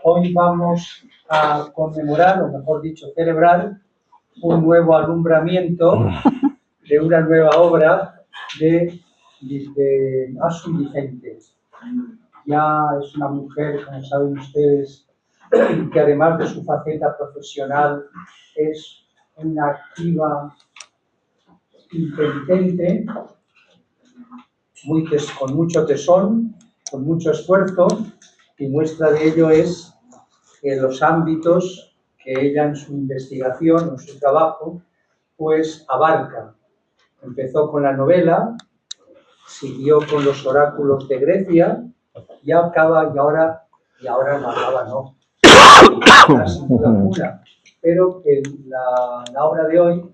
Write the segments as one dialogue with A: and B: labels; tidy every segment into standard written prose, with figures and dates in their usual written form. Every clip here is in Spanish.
A: Hoy vamos a conmemorar, o mejor dicho, celebrar un nuevo alumbramiento de una nueva obra de Asun Vicente. Ya es una mujer, como saben ustedes, que además de su faceta profesional es una activa inteligente, con mucho tesón, con mucho esfuerzo, y muestra de ello es que los ámbitos que ella en su investigación, en su trabajo, pues abarca. Empezó con la novela, siguió con los oráculos de Grecia, y ahora no acaba, no, sin duda alguna, pero que la obra de hoy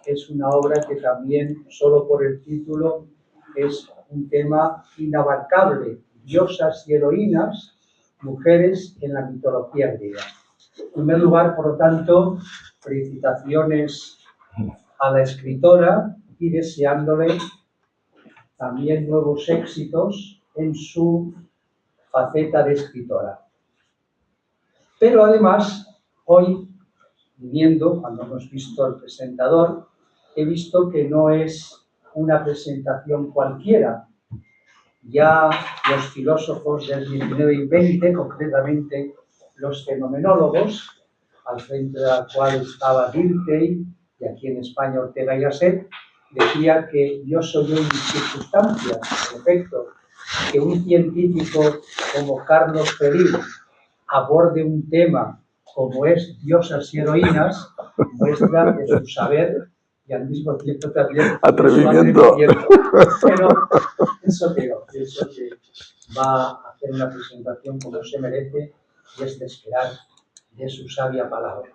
A: es una obra que también, solo por el título, es un tema inabarcable: diosas y heroínas, mujeres en la mitología griega. En primer lugar, por lo tanto, felicitaciones a la escritora y deseándole también nuevos éxitos en su faceta de escritora. Pero además, hoy, cuando hemos visto el presentador, he visto que no es una presentación cualquiera. Ya los filósofos del 19 y 20, concretamente los fenomenólogos, al frente de la cual estaba Dilthey, y aquí en España Ortega y Gasset, decía que yo soy yo en mis circunstancias. En efecto, que un científico como Carlos Feliu aborde un tema como es diosas y heroínas, muestra de su saber y al mismo tiempo también
B: atrevimiento.
A: Pero eso que va a hacer una presentación como se merece, y es de esperar de su sabia palabra.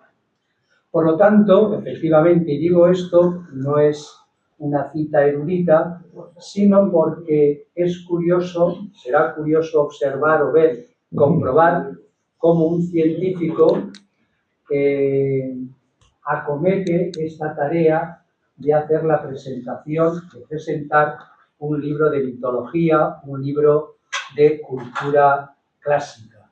A: Por lo tanto, efectivamente, y digo esto, no es una cita erudita, sino porque es curioso, será curioso observar o ver, comprobar cómo un científico acomete esta tarea de hacer la presentación, de presentar un libro de mitología, un libro de cultura clásica.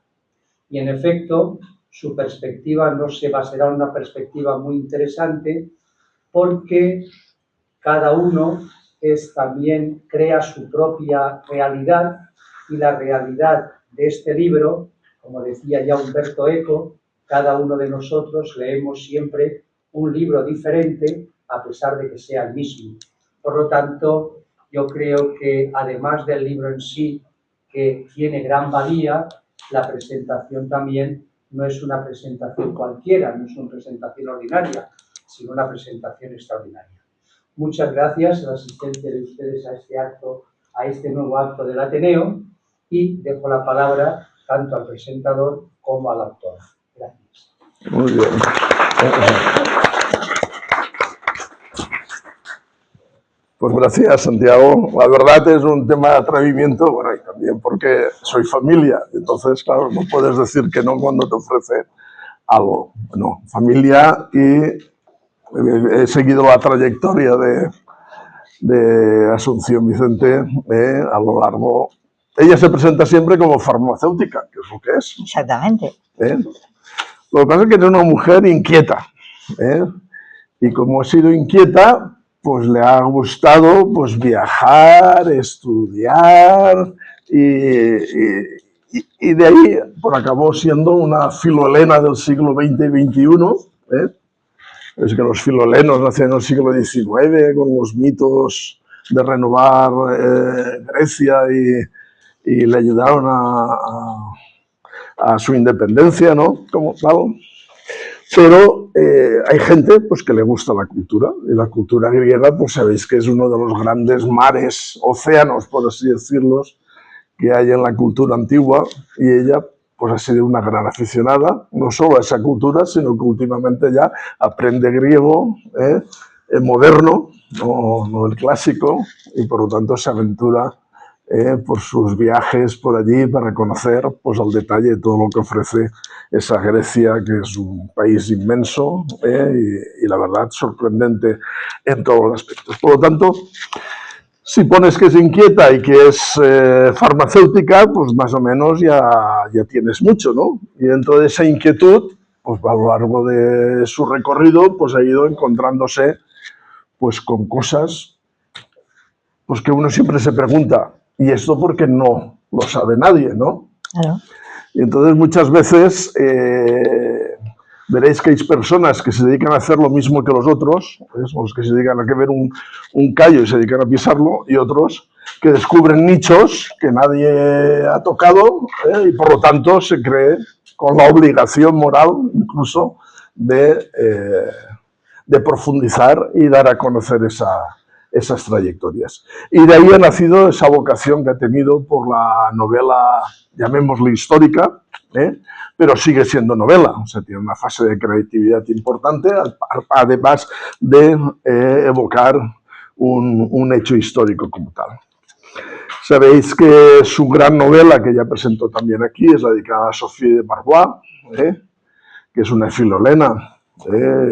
A: Y en efecto, su perspectiva será una perspectiva muy interesante, porque cada uno también crea su propia realidad, y la realidad de este libro, como decía ya Umberto Eco, cada uno de nosotros leemos siempre un libro diferente a pesar de que sea el mismo. Por lo tanto, yo creo que además del libro en sí, que tiene gran valía, la presentación también no es una presentación cualquiera, no es una presentación ordinaria, sino una presentación extraordinaria. Muchas gracias a la asistencia de ustedes a este acto, a este nuevo acto del Ateneo, y dejo la palabra tanto al presentador como al autor. Gracias.
B: Muy bien. Pues gracias, Santiago. La verdad es un tema de atrevimiento, bueno, y también porque soy familia, entonces, claro, no puedes decir que no cuando te ofrece algo. Bueno, familia, y he seguido la trayectoria de Asunción Vicente a lo largo. Ella se presenta siempre como farmacéutica, que es lo que es.
C: Exactamente.
B: Lo que pasa es que es una mujer inquieta, y como ha sido inquieta, pues le ha gustado pues viajar, estudiar, y de ahí pues acabó siendo una filohelena del siglo XX y XXI. Es que los filolenos nacieron en el siglo XIX con los mitos de renovar Grecia, y le ayudaron a su independencia, ¿no? Claro. Pero hay gente pues, que le gusta la cultura, y la cultura griega, pues sabéis que es uno de los grandes mares, océanos, por así decirlo, que hay en la cultura antigua, y ella pues ha sido una gran aficionada, no solo a esa cultura, sino que últimamente ya aprende griego moderno, no el clásico, y por lo tanto se aventura por sus viajes por allí para conocer pues, al detalle todo lo que ofrece esa Grecia, que es un país inmenso y la verdad sorprendente en todos los aspectos. Por lo tanto, Si pones que es inquieta y que es farmacéutica, pues más o menos ya tienes mucho, ¿no? Y dentro de esa inquietud, pues a lo largo de su recorrido, pues ha ido encontrándose pues con cosas pues que uno siempre se pregunta, ¿y esto por qué no lo sabe nadie, no?
C: Claro.
B: Y entonces muchas veces veréis que hay personas que se dedican a hacer lo mismo que los otros, los que se dedican a ver un callo y se dedican a pisarlo, y otros que descubren nichos que nadie ha tocado y por lo tanto se cree con la obligación moral incluso de profundizar y dar a conocer esas trayectorias. Y de ahí ha nacido esa vocación que ha tenido por la novela, llamémosle histórica, pero sigue siendo novela, o sea, tiene una fase de creatividad importante, además de evocar un hecho histórico como tal. Sabéis que su gran novela, que ya presentó también aquí, es la dedicada a Sophie de Barbois, que es una filolena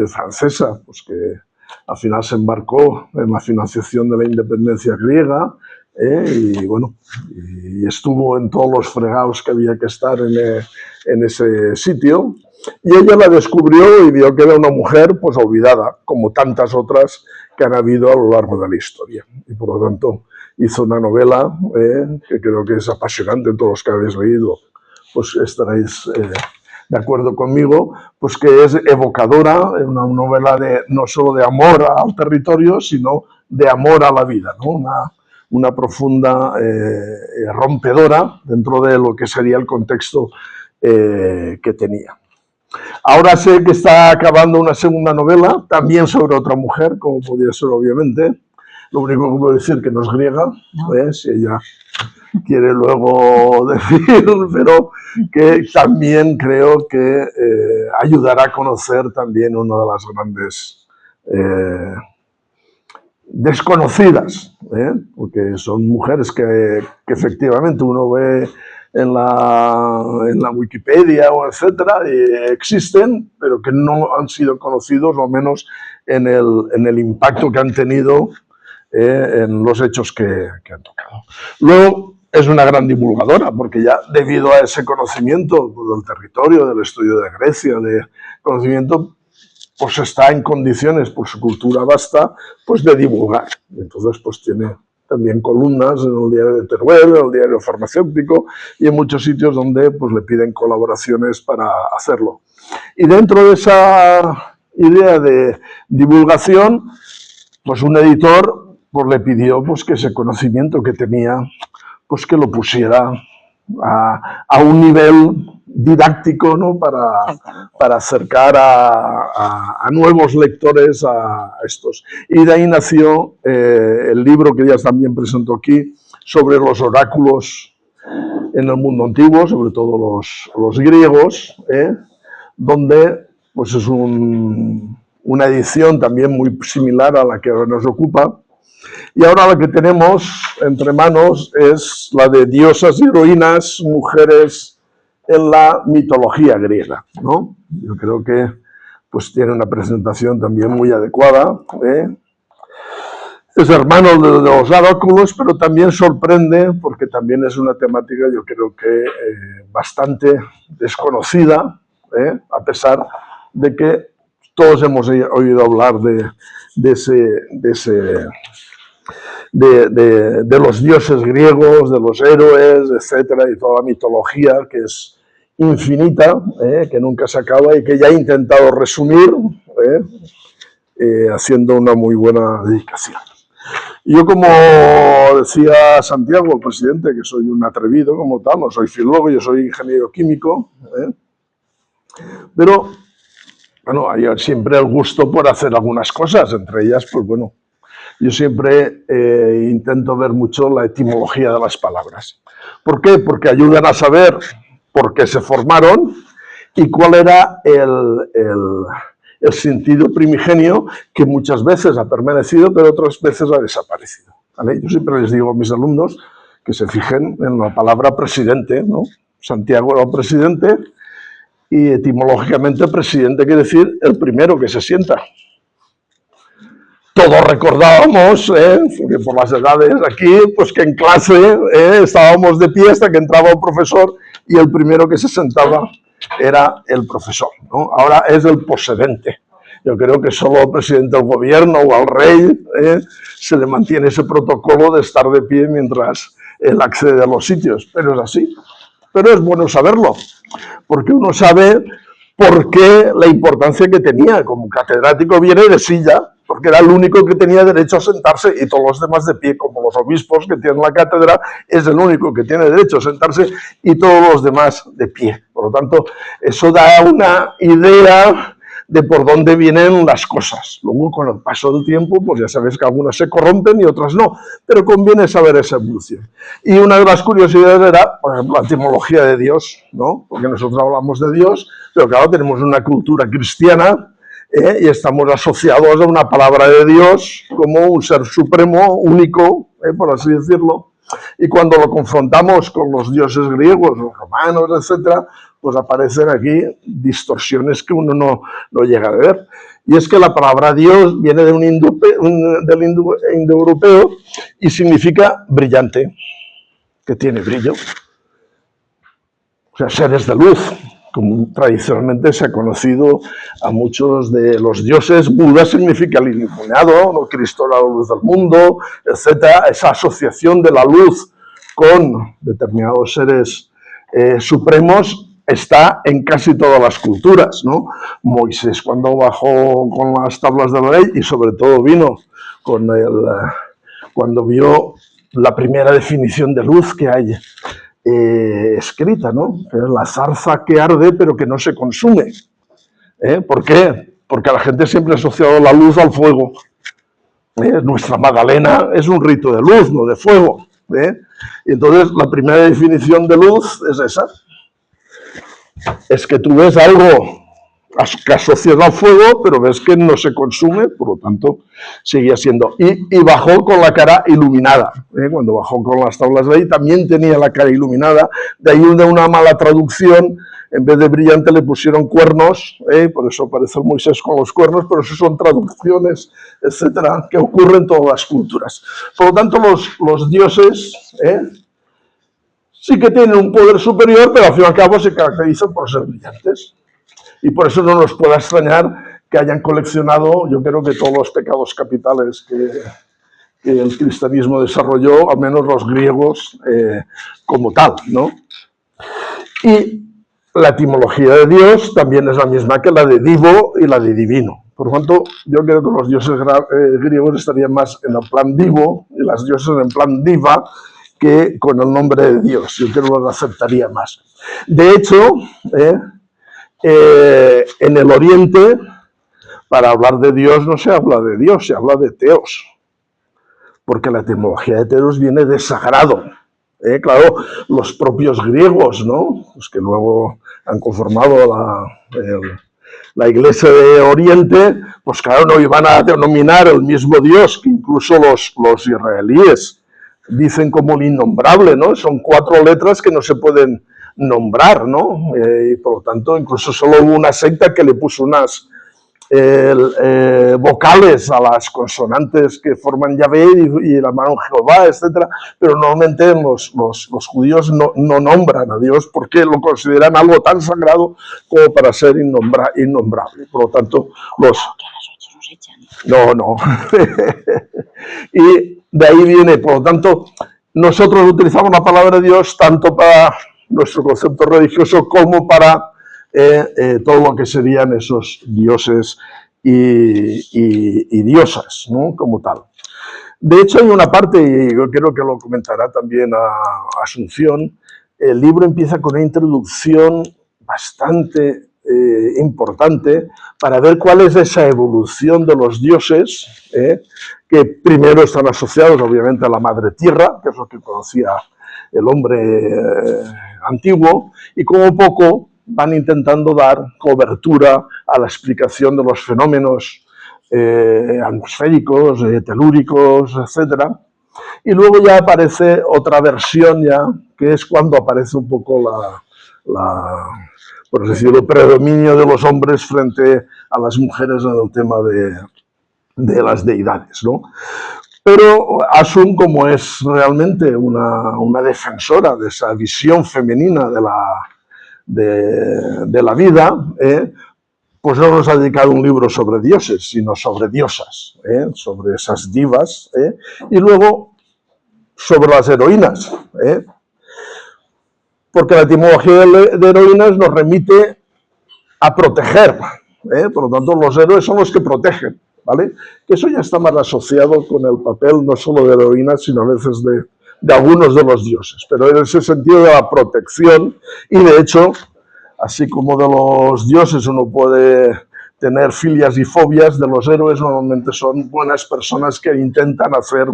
B: francesa, pues que al final se embarcó en la financiación de la independencia griega y bueno, y estuvo en todos los fregados que había que estar en ese sitio. Y ella la descubrió y vio que era una mujer pues olvidada, como tantas otras que han habido a lo largo de la historia. Y por lo tanto hizo una novela que creo que es apasionante, todos los que habéis leído pues estaréis de acuerdo conmigo, pues que es evocadora, una novela no solo de amor al territorio, sino de amor a la vida, ¿no? Una profunda rompedora dentro de lo que sería el contexto que tenía. Ahora sé que está acabando una segunda novela, también sobre otra mujer, como podría ser obviamente. Lo único que puedo decir que no es griega, no. Si ella quiere luego decir, pero que también creo que ayudará a conocer también una de las grandes desconocidas, porque son mujeres que efectivamente uno ve en la Wikipedia o etcétera, existen, pero que no han sido conocidos, o al menos en el impacto que han tenido en los hechos que han tocado. Luego, es una gran divulgadora, porque ya debido a ese conocimiento del territorio, del estudio de Grecia, de conocimiento, pues está en condiciones, por su cultura vasta, pues de divulgar. Entonces, pues tiene también columnas en el diario de Teruel, en el diario farmacéutico y en muchos sitios donde pues, le piden colaboraciones para hacerlo. Y dentro de esa idea de divulgación, pues un editor pues, le pidió pues, que ese conocimiento que tenía, pues que lo pusiera a un nivel didáctico, ¿no? para acercar a nuevos lectores a estos. Y de ahí nació el libro que ya también presentó aquí, sobre los oráculos en el mundo antiguo, sobre todo los griegos, donde pues es una edición también muy similar a la que ahora nos ocupa. Y ahora la que tenemos entre manos es la de diosas, heroínas, mujeres en la mitología griega, ¿no? Yo creo que pues, tiene una presentación también muy adecuada. Es hermano de los oráculos, pero también sorprende porque también es una temática, yo creo que bastante desconocida, a pesar de que todos hemos oído hablar de los dioses griegos, de los héroes, etcétera, y toda la mitología que es infinita, que nunca se acaba y que ya he intentado resumir haciendo una muy buena dedicación. Yo, como decía Santiago, el presidente, que soy un atrevido como tal, no soy filólogo, yo soy ingeniero químico, pero bueno, hay siempre el gusto por hacer algunas cosas, entre ellas, pues bueno, yo siempre intento ver mucho la etimología de las palabras. ¿Por qué? Porque ayudan a saber por qué se formaron y cuál era el sentido primigenio que muchas veces ha permanecido, pero otras veces ha desaparecido, ¿vale? Yo siempre les digo a mis alumnos que se fijen en la palabra presidente, ¿no? Santiago era un presidente y etimológicamente presidente quiere decir el primero que se sienta. todos recordábamos, que por las edades aquí, pues que en clase estábamos de pie hasta que entraba un profesor y el primero que se sentaba era el profesor, ¿no? Ahora es el posedente. Yo creo que solo al presidente del gobierno o al rey se le mantiene ese protocolo de estar de pie mientras él accede a los sitios, pero es así. Pero es bueno saberlo, porque uno sabe por qué la importancia que tenía. Como catedrático viene de silla, porque era el único que tenía derecho a sentarse y todos los demás de pie, como los obispos que tienen la cátedra, es el único que tiene derecho a sentarse y todos los demás de pie. Por lo tanto, eso da una idea de por dónde vienen las cosas. Luego, con el paso del tiempo, pues ya sabes que algunas se corrompen y otras no, pero conviene saber esa evolución. Y una de las curiosidades era, por ejemplo, la etimología de Dios, ¿no? Porque nosotros hablamos de Dios, pero claro, tenemos una cultura cristiana y estamos asociados a una palabra de Dios como un ser supremo, único, por así decirlo. Y cuando lo confrontamos con los dioses griegos, los romanos, etcétera, pues aparecen aquí distorsiones que uno no llega a ver. Y es que la palabra Dios viene de del indoeuropeo y significa brillante, que tiene brillo. O sea, seres de luz, como tradicionalmente se ha conocido a muchos de los dioses. Buda significa el iluminado, ¿no? Cristo la luz del mundo, etcétera. Esa asociación de la luz con determinados seres supremos está en casi todas las culturas, ¿no? Moisés, cuando bajó con las tablas de la ley, y sobre todo vino cuando vio la primera definición de luz que hay escrita, ¿no? Que es la zarza que arde pero que no se consume. ¿Por qué? Porque la gente siempre ha asociado la luz al fuego. Nuestra Magdalena es un rito de luz, no de fuego. Y entonces la primera definición de luz es esa. Es que tú ves algo que asocias al fuego, pero ves que no se consume, por lo tanto, seguía siendo. Y bajó con la cara iluminada. Cuando bajó con las tablas de ahí, también tenía la cara iluminada. De ahí una mala traducción, en vez de brillante le pusieron cuernos, por eso aparece Moisés con los cuernos, pero eso son traducciones, etcétera, que ocurren en todas las culturas. Por lo tanto, los dioses sí que tienen un poder superior, pero al fin y al cabo se caracterizan por ser brillantes. Y por eso no nos puede extrañar que hayan coleccionado, yo creo que todos los pecados capitales que el cristianismo desarrolló, al menos los griegos como tal, ¿no? Y la etimología de Dios también es la misma que la de divo y la de divino. Por lo tanto, yo creo que los dioses griegos estarían más en el plan divo y las diosas en plan diva, que con el nombre de Dios. Yo creo que lo aceptaría más. De hecho, en el Oriente, para hablar de Dios no se habla de Dios, se habla de Teos. Porque la etimología de Teos viene de sagrado. Claro, los propios griegos, ¿no? Los que luego han conformado la Iglesia de Oriente, pues claro, no iban a denominar el mismo Dios que incluso los israelíes dicen como el innombrable, ¿no? Son 4 letras que no se pueden nombrar, ¿no? Y por lo tanto, incluso solo hubo una secta que le puso unas vocales a las consonantes que forman Yahvé y llamaron Jehová, etcétera. Pero normalmente los judíos no nombran a Dios porque lo consideran algo tan sagrado como para ser innombrable. Por lo tanto, No. Y de ahí viene, por lo tanto, nosotros utilizamos la palabra de Dios tanto para nuestro concepto religioso como para todo lo que serían esos dioses y diosas, ¿no? Como tal. De hecho, hay una parte, y yo creo que lo comentará también a Asunción, el libro empieza con una introducción bastante importante para ver cuál es esa evolución de los dioses, que primero están asociados obviamente a la madre tierra, que es lo que conocía el hombre antiguo, y como poco van intentando dar cobertura a la explicación de los fenómenos atmosféricos, telúricos, etcétera. Y luego ya aparece otra versión ya, que es cuando aparece un poco por así decirlo, el predominio de los hombres frente a las mujeres en el tema de las deidades, ¿no? Pero Asun, como es realmente una defensora de esa visión femenina de la vida, pues no nos ha dedicado un libro sobre dioses, sino sobre diosas, sobre esas divas, y luego sobre las heroínas, porque la etimología de heroínas nos remite a proteger, por lo tanto los héroes son los que protegen, ¿vale? Que eso ya está más asociado con el papel no solo de heroínas, sino a veces de algunos de los dioses, pero en ese sentido de la protección, y de hecho, así como de los dioses uno puede tener filias y fobias, de los héroes normalmente son buenas personas que intentan hacer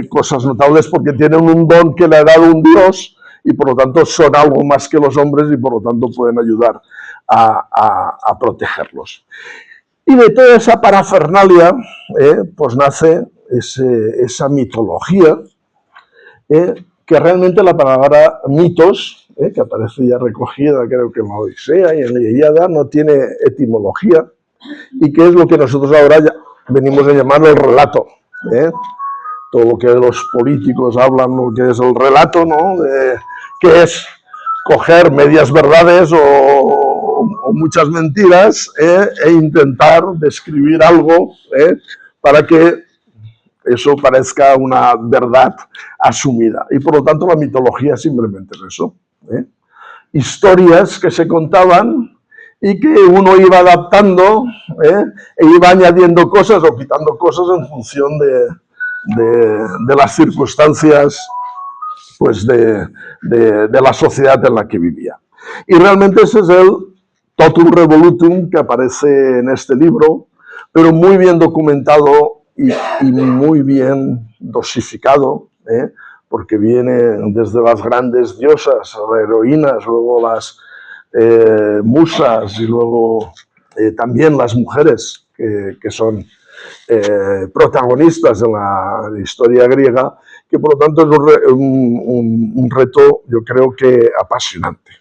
B: cosas notables porque tienen un don que le ha dado un dios y por lo tanto son algo más que los hombres y por lo tanto pueden ayudar a protegerlos. Y de toda esa parafernalia pues nace esa mitología, que realmente la palabra mitos, que aparece ya recogida creo que en la Odisea y en la Ilíada, no tiene etimología, y que es lo que nosotros ahora ya venimos a llamar el relato. Todo lo que los políticos hablan, lo que es el relato, ¿no? Que es coger medias verdades o muchas mentiras e intentar describir algo para que eso parezca una verdad asumida. Y por lo tanto la mitología simplemente es eso. Historias que se contaban y que uno iba adaptando e iba añadiendo cosas o quitando cosas en función de las circunstancias pues de la sociedad en la que vivía. Y realmente ese es el totum revolutum que aparece en este libro, pero muy bien documentado y muy bien dosificado, porque viene desde las grandes diosas, las heroínas, luego las musas y luego también las mujeres que son protagonistas de la historia griega, que por lo tanto es un reto, yo creo que apasionante.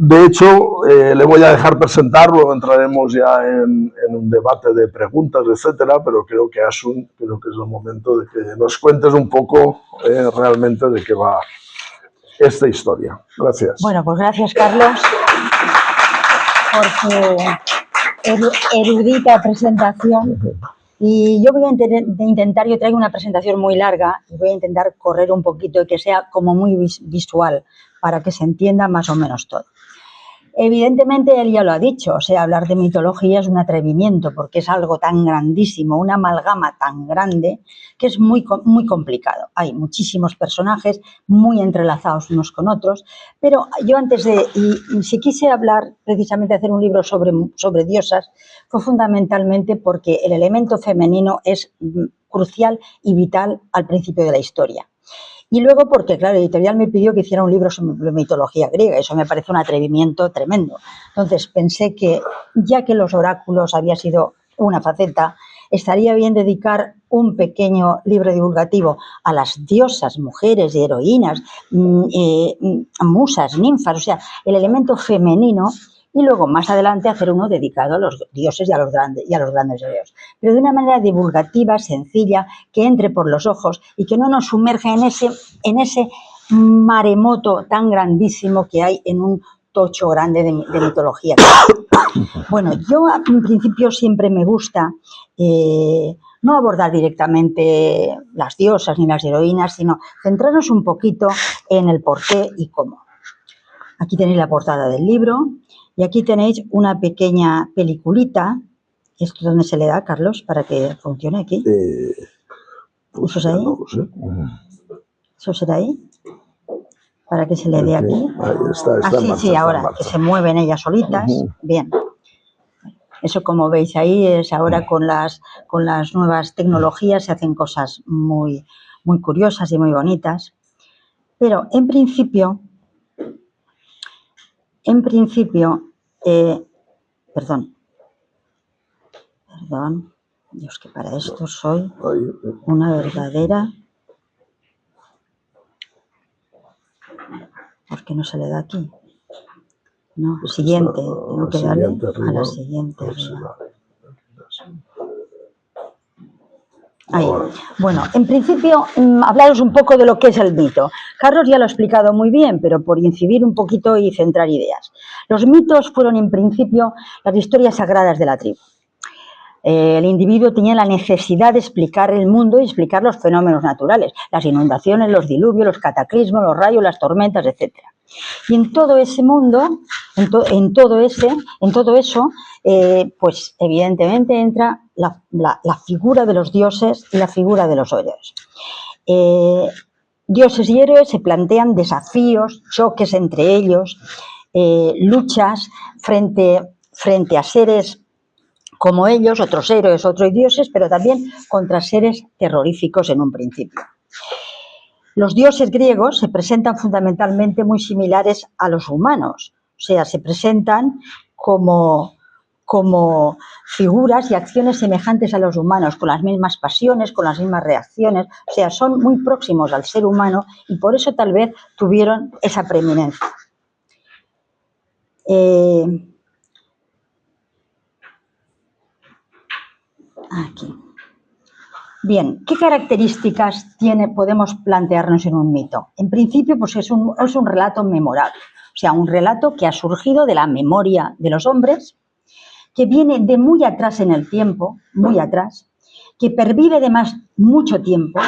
B: De hecho, le voy a dejar presentar, luego entraremos ya en un debate de preguntas, etcétera, pero creo que Asun, creo que es el momento de que nos cuentes un poco realmente de qué va esta historia. Gracias.
C: Bueno, pues gracias, Carlos, por tu erudita presentación. Y yo voy a intentar, yo traigo una presentación muy larga y voy a intentar correr un poquito y que sea como muy visual para que se entienda más o menos todo. Evidentemente, él ya lo ha dicho, o sea, hablar de mitología es un atrevimiento porque es algo tan grandísimo, una amalgama tan grande que es muy complicado. Hay muchísimos personajes muy entrelazados unos con otros, pero yo antes de, y si quise hablar precisamente hacer un libro sobre diosas, fue fundamentalmente porque el elemento femenino es crucial y vital al principio de la historia. Y luego porque, claro, la editorial me pidió que hiciera un libro sobre mitología griega, eso me parece un atrevimiento tremendo. Entonces pensé que, ya que los oráculos había sido una faceta, estaría bien dedicar un pequeño libro divulgativo a las diosas, mujeres y heroínas, musas, ninfas, o sea, el elemento femenino, y luego más adelante hacer uno dedicado a los dioses y a los grandes héroes, pero de una manera divulgativa, sencilla, que entre por los ojos y que no nos sumerja en ese maremoto tan grandísimo que hay en un tocho grande de mitología. Bueno, yo en principio siempre me gusta no abordar directamente las diosas ni las heroínas, sino centrarnos un poquito en el porqué y cómo. Aquí tenéis la portada del libro. Y aquí tenéis una pequeña peliculita. ¿Esto dónde se le da, Carlos, para que funcione aquí?
B: Pues
C: ¿Eso es ahí?
B: No lo sé.
C: ¿Eso será ahí? Para que se le dé aquí.
B: Ahí está en marcha,
C: sí, ahora, que se mueven ellas solitas. Bien. Eso, como veis ahí, es ahora con las nuevas tecnologías se hacen cosas muy, muy curiosas y muy bonitas. Pero, en principio, perdón, Dios, que para esto soy una verdadera. ¿Por qué no se le da aquí? No, siguiente, tengo que darle a la siguiente arriba. Ahí.
B: Ahora.
C: Bueno, en principio, hablaros un poco de lo que es el mito. Carlos ya lo ha explicado muy bien, pero por incidir un poquito y centrar ideas. Los mitos fueron, en principio, las historias sagradas de la tribu. El individuo tenía la necesidad de explicar el mundo y explicar los fenómenos naturales, las inundaciones, los diluvios, los cataclismos, los rayos, las tormentas, etc. Y en todo ese mundo, en todo eso, pues evidentemente entra la figura de los dioses y la figura de los héroes. Dioses y héroes se plantean desafíos, choques entre ellos, luchas frente a seres como ellos, otros héroes, otros dioses, pero también contra seres terroríficos en un principio. Los dioses griegos se presentan fundamentalmente muy similares a los humanos, o sea, se presentan como figuras y acciones semejantes a los humanos, con las mismas pasiones, con las mismas reacciones, o sea, son muy próximos al ser humano y por eso tal vez tuvieron esa preeminencia. Aquí. Bien, ¿qué características podemos plantearnos en un mito? En principio, pues es un relato memorable, o sea, un relato que ha surgido de la memoria de los hombres, que viene de muy atrás en el tiempo, muy atrás, que pervive además mucho tiempo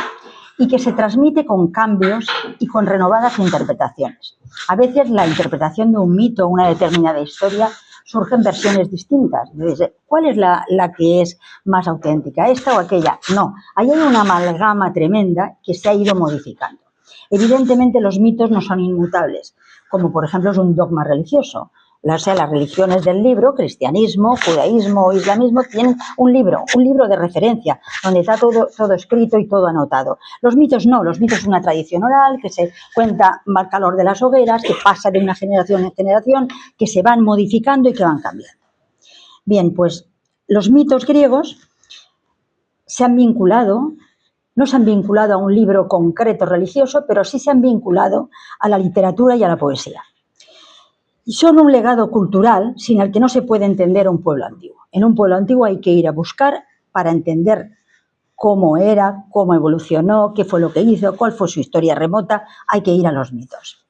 C: y que se transmite con cambios y con renovadas interpretaciones. A veces la interpretación de un mito o una determinada historia surgen versiones distintas. ¿Cuál es la que es más auténtica, esta o aquella? No, ahí hay una amalgama tremenda que se ha ido modificando. Evidentemente los mitos no son inmutables, como por ejemplo es un dogma religioso. O sea, las religiones del libro, cristianismo, judaísmo o islamismo, tienen un libro de referencia, donde está todo escrito y todo anotado. Los mitos no, los mitos es una tradición oral que se cuenta al calor de las hogueras, que pasa de una generación en generación, que se van modificando y que van cambiando. Bien, pues los mitos griegos no se han vinculado a un libro concreto religioso, pero sí se han vinculado a la literatura y a la poesía. Y son un legado cultural sin el que no se puede entender un pueblo antiguo. En un pueblo antiguo hay que ir a buscar para entender cómo era, cómo evolucionó, qué fue lo que hizo, cuál fue su historia remota, hay que ir a los mitos.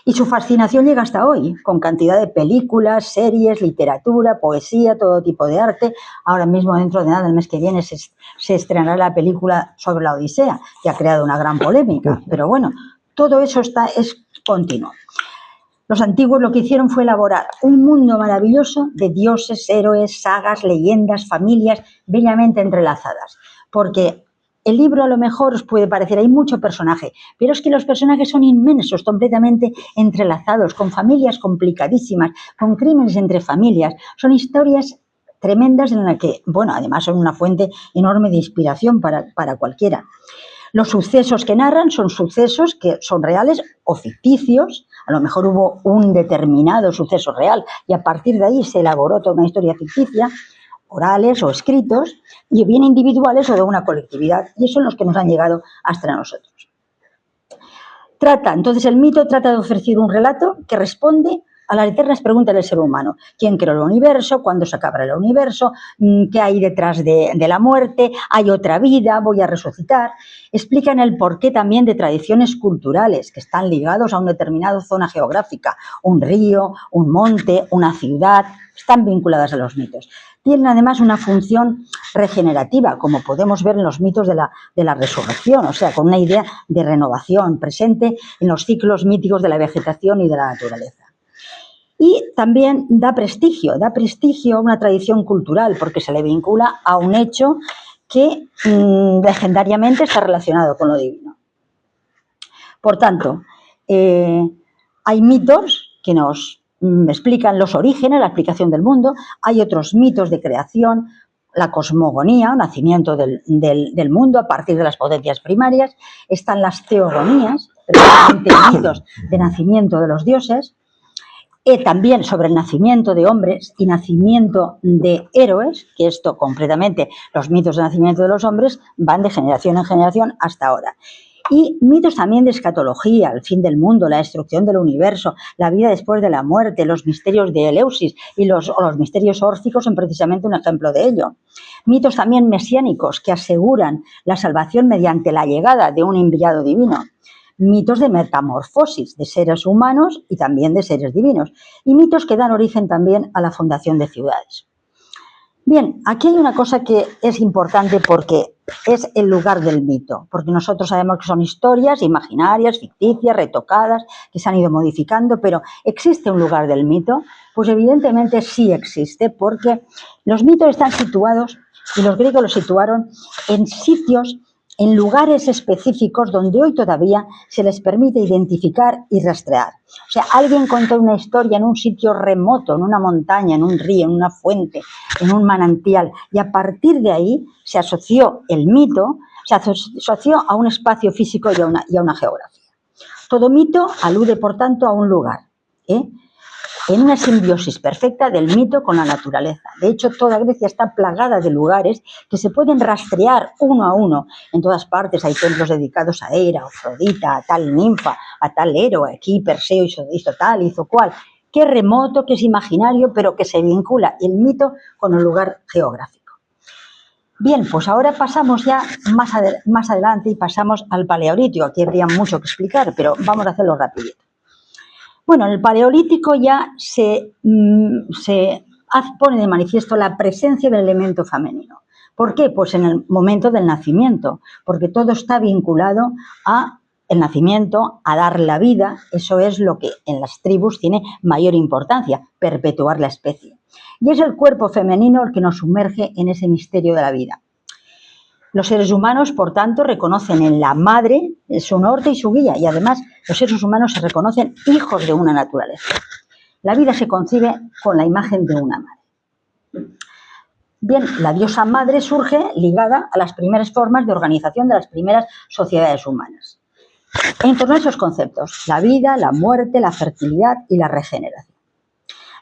C: Y su fascinación llega hasta hoy, con cantidad de películas, series, literatura, poesía, todo tipo de arte. Ahora mismo, dentro de nada, el mes que viene, se estrenará la película sobre la Odisea, que ha creado una gran polémica. Pero bueno, todo eso es continuo. Los antiguos lo que hicieron fue elaborar un mundo maravilloso de dioses, héroes, sagas, leyendas, familias bellamente entrelazadas. Porque el libro a lo mejor os puede parecer, hay mucho personaje, pero es que los personajes son inmensos, completamente entrelazados, con familias complicadísimas, con crímenes entre familias. Son historias tremendas en las que, bueno, además son una fuente enorme de inspiración para cualquiera. Los sucesos que narran son sucesos que son reales o ficticios. A lo mejor hubo un determinado suceso real y a partir de ahí se elaboró toda una historia ficticia, orales o escritos, y bien individuales o de una colectividad. Y eso son los que nos han llegado hasta nosotros. Entonces el mito trata de ofrecer un relato que responde a las eternas preguntas del ser humano. ¿Quién creó el universo? ¿Cuándo se acabará el universo? ¿Qué hay detrás de la muerte? ¿Hay otra vida? ¿Voy a resucitar? Explican el porqué también de tradiciones culturales que están ligados a una determinada zona geográfica. Un río, un monte, una ciudad, están vinculadas a los mitos. Tienen además una función regenerativa, como podemos ver en los mitos de la resurrección, o sea, con una idea de renovación presente en los ciclos míticos de la vegetación y de la naturaleza. Y también da prestigio a una tradición cultural porque se le vincula a un hecho que legendariamente está relacionado con lo divino. Por tanto, hay mitos que nos explican los orígenes, la explicación del mundo, hay otros mitos de creación, la cosmogonía, nacimiento del mundo a partir de las potencias primarias, están las teogonías, precisamente mitos de nacimiento de los dioses, también sobre el nacimiento de hombres y nacimiento de héroes, que esto concretamente, los mitos de nacimiento de los hombres van de generación en generación hasta ahora. Y mitos también de escatología, el fin del mundo, la destrucción del universo, la vida después de la muerte, los misterios de Eleusis y los misterios órficos son precisamente un ejemplo de ello. Mitos también mesiánicos que aseguran la salvación mediante la llegada de un enviado divino. Mitos de metamorfosis de seres humanos y también de seres divinos. Y mitos que dan origen también a la fundación de ciudades. Bien, aquí hay una cosa que es importante porque es el lugar del mito, porque nosotros sabemos que son historias imaginarias, ficticias, retocadas, que se han ido modificando, pero ¿existe un lugar del mito? Pues evidentemente sí existe, porque los mitos están situados, y los griegos los situaron en sitios, en lugares específicos donde hoy todavía se les permite identificar y rastrear. O sea, alguien contó una historia en un sitio remoto, en una montaña, en un río, en una fuente, en un manantial, y a partir de ahí se asoció el mito, se asoció a un espacio físico y a una geografía. Todo mito alude, por tanto, a un lugar, en una simbiosis perfecta del mito con la naturaleza. De hecho, toda Grecia está plagada de lugares que se pueden rastrear uno a uno. En todas partes hay templos dedicados a Hera, a Afrodita, a tal ninfa, a tal héroe. Aquí Perseo hizo tal, hizo cual. Qué remoto, que es imaginario, pero que se vincula el mito con el lugar geográfico. Bien, pues ahora pasamos ya más adelante y pasamos al Paleolítico. Aquí habría mucho que explicar, pero vamos a hacerlo rapidito. Bueno, en el Paleolítico ya se pone de manifiesto la presencia del elemento femenino. ¿Por qué? Pues en el momento del nacimiento, porque todo está vinculado a el nacimiento, a dar la vida. Eso es lo que en las tribus tiene mayor importancia, perpetuar la especie. Y es el cuerpo femenino el que nos sumerge en ese misterio de la vida. Los seres humanos, por tanto, reconocen en la madre su norte y su guía, y además los seres humanos se reconocen hijos de una naturaleza. La vida se concibe con la imagen de una madre. Bien, la diosa madre surge ligada a las primeras formas de organización de las primeras sociedades humanas. En torno a esos conceptos, la vida, la muerte, la fertilidad y la regeneración.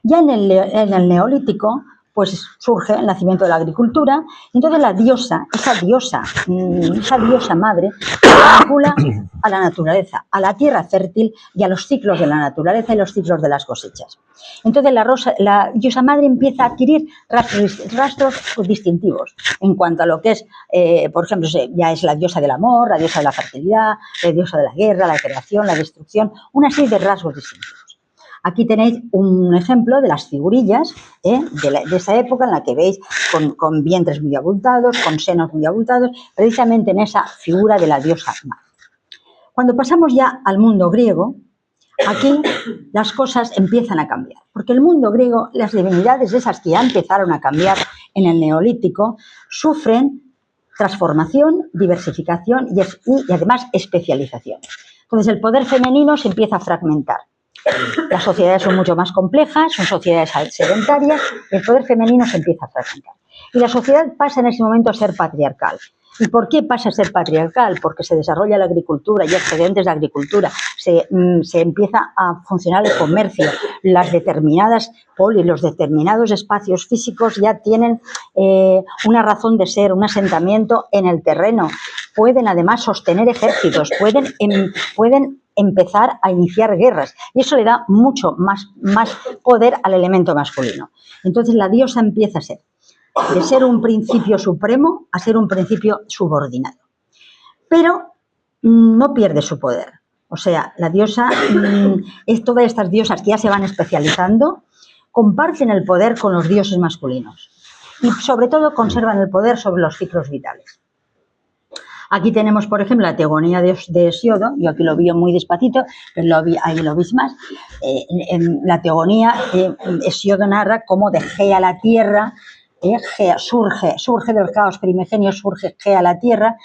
C: Ya en el Neolítico, pues surge el nacimiento de la agricultura, y entonces la diosa, esa diosa madre, se vincula a la naturaleza, a la tierra fértil y a los ciclos de la naturaleza y los ciclos de las cosechas. Entonces la diosa madre empieza a adquirir rastros distintivos en cuanto a lo que es, por ejemplo, ya es la diosa del amor, la diosa de la fertilidad, la diosa de la guerra, la creación, la destrucción, una serie de rasgos distintivos. Aquí tenéis un ejemplo de las figurillas de esa época en la que veis con vientres muy abultados, con senos muy abultados, precisamente en esa figura de la diosa madre. Cuando pasamos ya al mundo griego, aquí las cosas empiezan a cambiar, porque el mundo griego, las divinidades esas que ya empezaron a cambiar en el Neolítico, sufren transformación, diversificación y además especialización. Entonces el poder femenino se empieza a fragmentar. Las sociedades son mucho más complejas, son sociedades sedentarias, y el poder femenino se empieza a fragmentar. Y la sociedad pasa en ese momento a ser patriarcal. ¿Y por qué pasa a ser patriarcal? Porque se desarrolla la agricultura y excedentes de agricultura, se empieza a funcionar el comercio, las determinadas polis, los determinados espacios físicos ya tienen una razón de ser, un asentamiento en el terreno. Pueden además sostener ejércitos, pueden empezar a iniciar guerras y eso le da mucho más poder al elemento masculino. Entonces la diosa empieza a ser de ser un principio supremo a ser un principio subordinado. Pero no pierde su poder. O sea, la diosa, todas estas diosas que ya se van especializando, comparten el poder con los dioses masculinos y sobre todo conservan el poder sobre los ciclos vitales. Aquí tenemos, por ejemplo, la teogonía de Hesiodo. Yo aquí lo vi muy despacito, pero ahí lo veis más. En la teogonía, Hesiodo narra cómo de Gea la tierra, Gea surge del caos primigenio, surge Gea la tierra,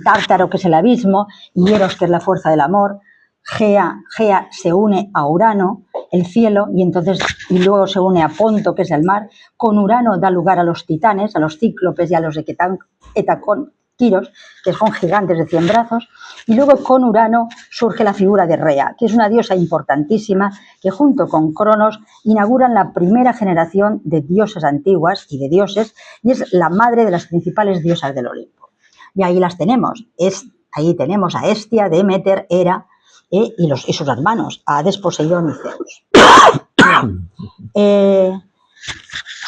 C: Tártaro, que es el abismo, y Eros, que es la fuerza del amor. Gea se une a Urano, el cielo, y luego se une a Ponto, que es el mar. Con Urano da lugar a los titanes, a los cíclopes y a los Quiros, que son gigantes de 100 brazos, y luego con Urano surge la figura de Rea, que es una diosa importantísima que junto con Cronos inauguran la primera generación de diosas antiguas y de dioses, y es la madre de las principales diosas del Olimpo. Y ahí las tenemos, es Ahí tenemos a Hestia, Demeter, Hera y sus hermanos, Hades, Poseidón y Zeus.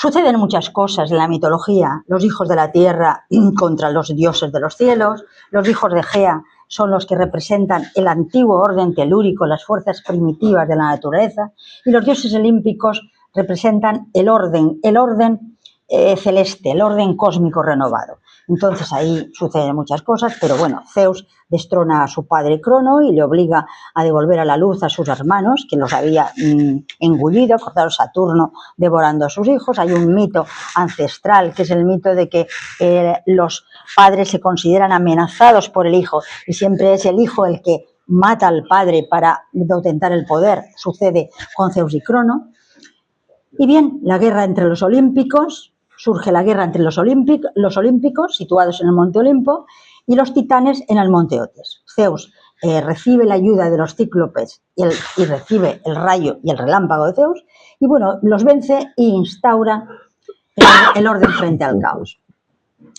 C: Suceden muchas cosas en la mitología. Los hijos de la tierra contra los dioses de los cielos. Los hijos de Gea son los que representan el antiguo orden telúrico, las fuerzas primitivas de la naturaleza. Y los dioses olímpicos representan el orden celeste, el orden cósmico renovado. Entonces ahí suceden muchas cosas, pero bueno, Zeus destrona a su padre Crono y le obliga a devolver a la luz a sus hermanos, que los había engullido, cortado Saturno devorando a sus hijos. Hay un mito ancestral, que es el mito de que los padres se consideran amenazados por el hijo y siempre es el hijo el que mata al padre para ostentar el poder. Sucede con Zeus y Crono. Y bien, la guerra entre los olímpicos. Surge la guerra entre los olímpicos, situados en el monte Olimpo, y los titanes en el monte Otis. Zeus recibe la ayuda de los cíclopes y recibe el rayo y el relámpago de Zeus, y bueno, los vence e instaura el orden frente al caos.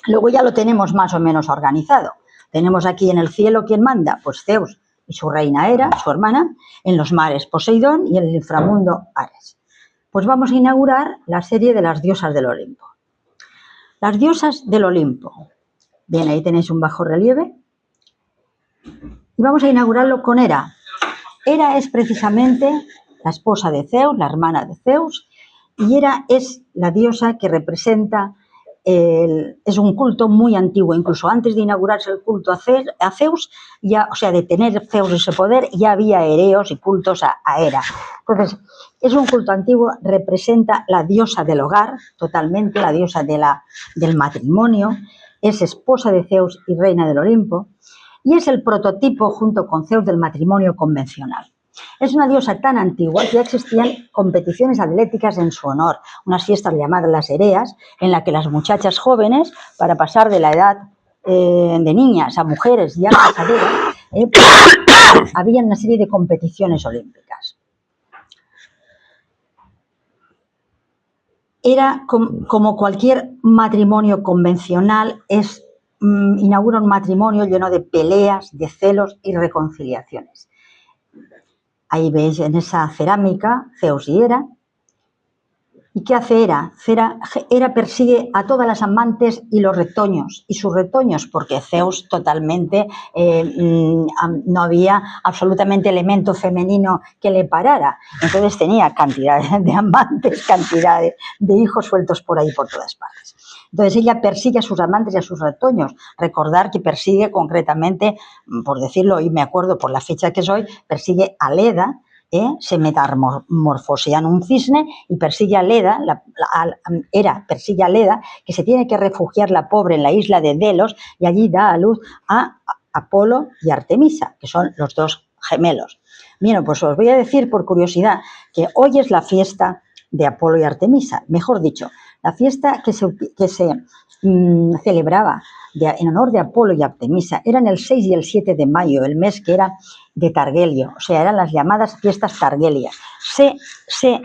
C: Luego ya lo tenemos más o menos organizado. Tenemos aquí en el cielo, ¿quién manda? Pues Zeus y su reina Hera, su hermana, en los mares Poseidón y en el inframundo Ares. Pues vamos a inaugurar la serie de las diosas del Olimpo. Las diosas del Olimpo. Bien, ahí tenéis un bajo relieve. Y vamos a inaugurarlo con Hera. Hera es precisamente la esposa de Zeus, la hermana de Zeus, y Hera es la diosa que representa, es un culto muy antiguo, incluso antes de inaugurarse el culto a Zeus, ya, o sea, de tener Zeus ese poder, ya había hereos y cultos a Hera. Entonces, es un culto antiguo, representa la diosa del hogar, totalmente, la diosa del matrimonio, es esposa de Zeus y reina del Olimpo, y es el prototipo, junto con Zeus, del matrimonio convencional. Es una diosa tan antigua que ya existían competiciones atléticas en su honor, unas fiestas llamadas las Ereas, en las que las muchachas jóvenes, para pasar de la edad de niñas a mujeres ya casaderas, había una serie de competiciones olímpicas. Era como cualquier matrimonio convencional, inaugura un matrimonio lleno de peleas, de celos y reconciliaciones. Ahí veis en esa cerámica Zeus y Hera. ¿Y qué hace Hera? Hera persigue a todas las amantes y los retoños, y sus retoños, porque Zeus totalmente no había absolutamente elemento femenino que le parara. Entonces tenía cantidades de amantes, cantidades de hijos sueltos por ahí por todas partes. Entonces ella persigue a sus amantes y a sus retoños. Recordar que persigue concretamente, por decirlo, y me acuerdo por la fecha que soy, persigue a Leda. Se metamorfosea en un cisne y persigue a Leda, Hera persigue a Leda, que se tiene que refugiar la pobre en la isla de Delos, y allí da a luz a Apolo y Artemisa, que son los dos gemelos. Bien, pues os voy a decir por curiosidad que hoy es la fiesta de Apolo y Artemisa, mejor dicho, la fiesta que se celebraba en honor de Apolo y Artemisa eran el 6 y el 7 de mayo, el mes que era de Targelio, o sea, eran las llamadas fiestas targelias. Se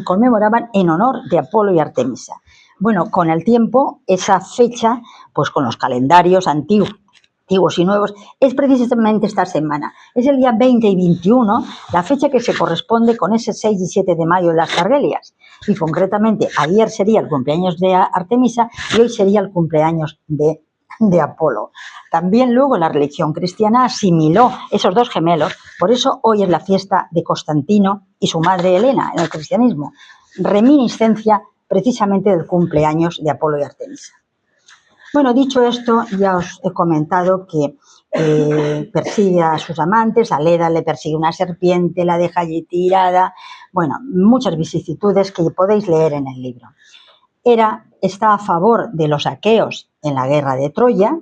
C: conmemoraban en honor de Apolo y Artemisa. Bueno, con el tiempo, esa fecha, pues con los calendarios antiguos y nuevos, es precisamente esta semana. Es el día 20 y 21, la fecha que se corresponde con ese 6 y 7 de mayo de las Targelias. Y concretamente, ayer sería el cumpleaños de Artemisa y hoy sería el cumpleaños de Apolo. También luego la religión cristiana asimiló esos dos gemelos, por eso hoy es la fiesta de Constantino y su madre Helena en el cristianismo, reminiscencia precisamente del cumpleaños de Apolo y Artemisa. Bueno, dicho esto, ya os he comentado que persigue a sus amantes, a Leda le persigue una serpiente, la deja allí tirada, bueno, muchas vicisitudes que podéis leer en el libro. Hera está a favor de los aqueos en la guerra de Troya,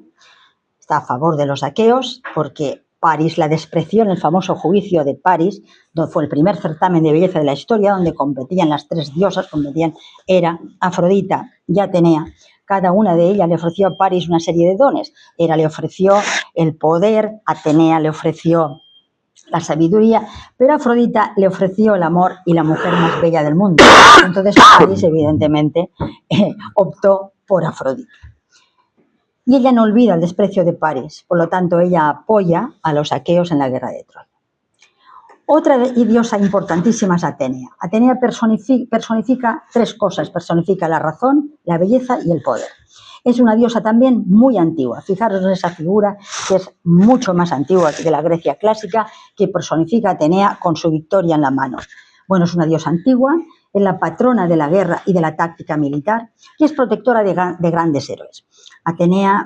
C: está a favor de los aqueos porque París la despreció en el famoso juicio de París, donde fue el primer certamen de belleza de la historia, donde competían las tres diosas, competían Hera, Afrodita y Atenea. Cada una de ellas le ofreció a París una serie de dones. Hera le ofreció el poder, Atenea le ofreció la sabiduría, pero Afrodita le ofreció el amor y la mujer más bella del mundo. Entonces París, evidentemente, optó por Afrodita. y ella no olvida el desprecio de Paris, por lo tanto ella apoya a los aqueos en la guerra de Troya. Otra diosa importantísima es Atenea. Atenea personifica tres cosas, personifica la razón, la belleza y el poder. Es una diosa también muy antigua. Fijaros en esa figura que es mucho más antigua que de la Grecia clásica, que personifica a Atenea con su victoria en la mano. Bueno, es una diosa antigua, es la patrona de la guerra y de la táctica militar y es protectora de grandes héroes. Atenea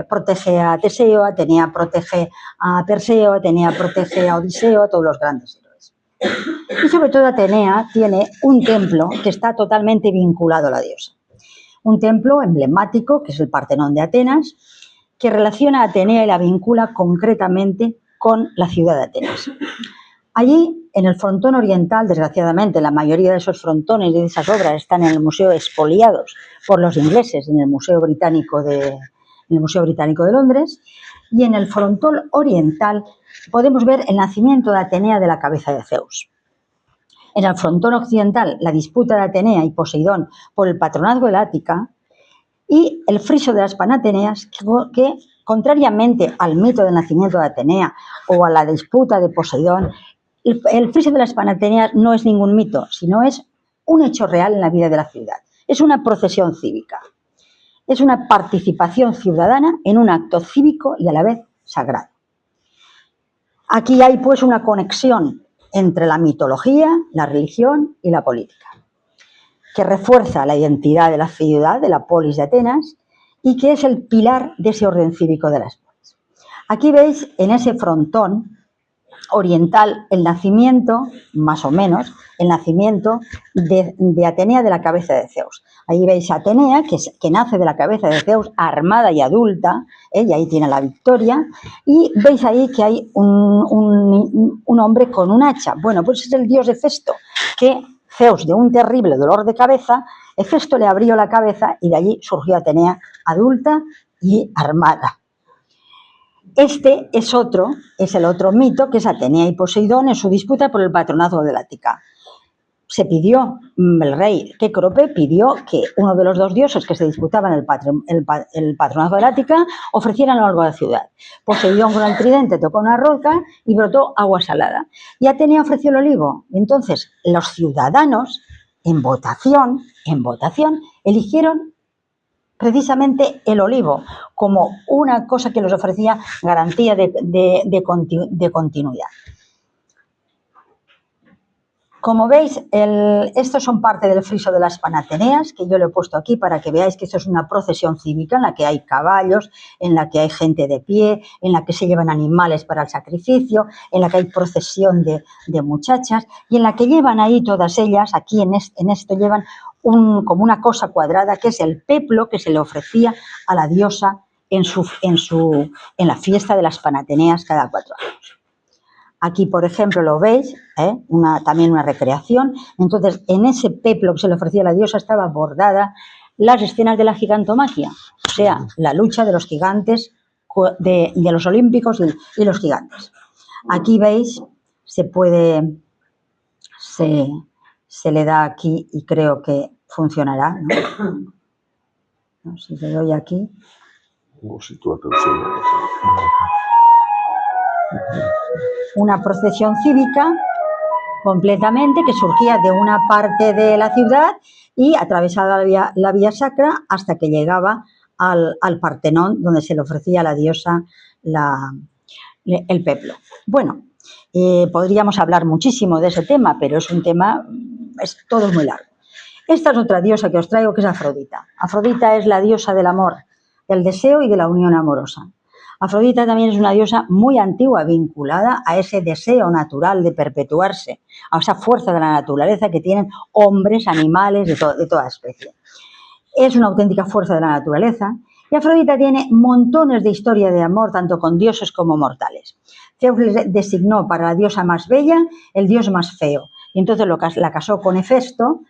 C: protege a Teseo, Atenea protege a Perseo, Atenea protege a Odiseo, a todos los grandes héroes. Y sobre todo Atenea tiene un templo que está totalmente vinculado a la diosa. Un templo emblemático, que es el Partenón de Atenas, que relaciona a Atenea y la vincula concretamente con la ciudad de Atenas. Allí, en el frontón oriental, desgraciadamente, la mayoría de esos frontones y de esas obras están en el museo expoliados por los ingleses en el Museo Británico de Londres, y en el frontón oriental podemos ver el nacimiento de Atenea de la cabeza de Zeus. En el frontón occidental, la disputa de Atenea y Poseidón por el patronazgo de la Ática, y el friso de las Panateneas, que contrariamente al mito del nacimiento de Atenea o a la disputa de Poseidón, el friso de las Panateneas no es ningún mito, sino es un hecho real en la vida de la ciudad. Es una procesión cívica. Es una participación ciudadana en un acto cívico y a la vez sagrado. Aquí hay pues una conexión entre la mitología, la religión y la política, que refuerza la identidad de la ciudad, de la polis de Atenas, y que es el pilar de ese orden cívico de las polis. Aquí veis en ese frontón oriental el nacimiento, más o menos, el nacimiento de Atenea de la cabeza de Zeus. Ahí veis a Atenea, que nace de la cabeza de Zeus, armada y adulta, y ahí tiene la victoria, y veis ahí que hay un hombre con un hacha. Bueno, pues es el dios Hefesto, que Zeus, de un terrible dolor de cabeza, Hefesto le abrió la cabeza y de allí surgió Atenea adulta y armada. Este es el otro mito, que es Atenea y Poseidón en su disputa por el patronazgo de la Ática. Se pidió, el rey Cécrope pidió que uno de los dos dioses que se disputaban el patronazgo de la Ática ofrecieran algo a la ciudad. Poseidón con el tridente tocó una roca y brotó agua salada. Y Atenea ofreció el olivo. Entonces los ciudadanos, en votación, eligieron precisamente el olivo como una cosa que les ofrecía garantía de continuidad. Como veis, estos son parte del friso de las Panateneas, que yo lo he puesto aquí para que veáis que esto es una procesión cívica en la que hay caballos, en la que hay gente de pie, en la que se llevan animales para el sacrificio, en la que hay procesión de muchachas y en la que llevan ahí todas ellas, aquí en esto llevan como una cosa cuadrada, que es el peplo que se le ofrecía a la diosa en la fiesta de las Panateneas cada 4 años. Aquí, por ejemplo, lo veis, también una recreación. Entonces, en ese peplo que se le ofrecía a la diosa estaba bordada las escenas de la gigantomaquia, o sea, la lucha de los gigantes, de los olímpicos y los gigantes. Aquí veis, se le da aquí y creo que funcionará, ¿no? Si le doy aquí. Una procesión cívica completamente que surgía de una parte de la ciudad y atravesaba la vía sacra hasta que llegaba al Partenón, donde se le ofrecía a la diosa el peplo. Bueno, podríamos hablar muchísimo de ese tema, pero es un tema, todo es muy largo. Esta es otra diosa que os traigo, que es Afrodita. Afrodita es la diosa del amor, del deseo y de la unión amorosa. Afrodita también es una diosa muy antigua, vinculada a ese deseo natural de perpetuarse, a esa fuerza de la naturaleza que tienen hombres, animales, de toda especie. Es una auténtica fuerza de la naturaleza y Afrodita tiene montones de historia de amor, tanto con dioses como mortales. Zeus le designó para la diosa más bella el dios más feo y entonces la casó con Hefesto,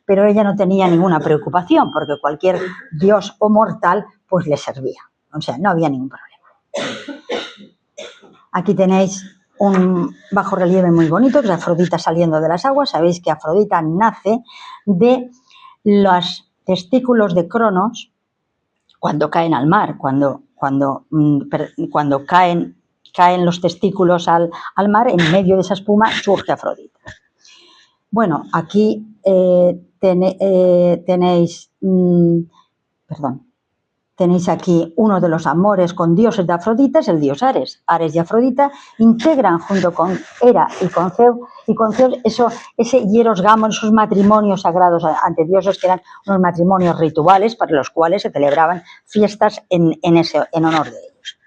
C: pero ella no tenía ninguna preocupación porque cualquier dios o mortal pues le servía, o sea, no había ningún problema. Aquí tenéis un bajorrelieve muy bonito, que es Afrodita saliendo de las aguas. Sabéis que Afrodita nace de los testículos de Cronos cuando caen al mar, cuando caen los testículos al mar, en medio de esa espuma surge Afrodita. Bueno, aquí tenéis aquí uno de los amores con dioses de Afrodita, es el dios Ares. Ares y Afrodita integran junto con Hera y con Zeus ese hieros gamos, esos matrimonios sagrados ante dioses, que eran unos matrimonios rituales para los cuales se celebraban fiestas en honor de ellos.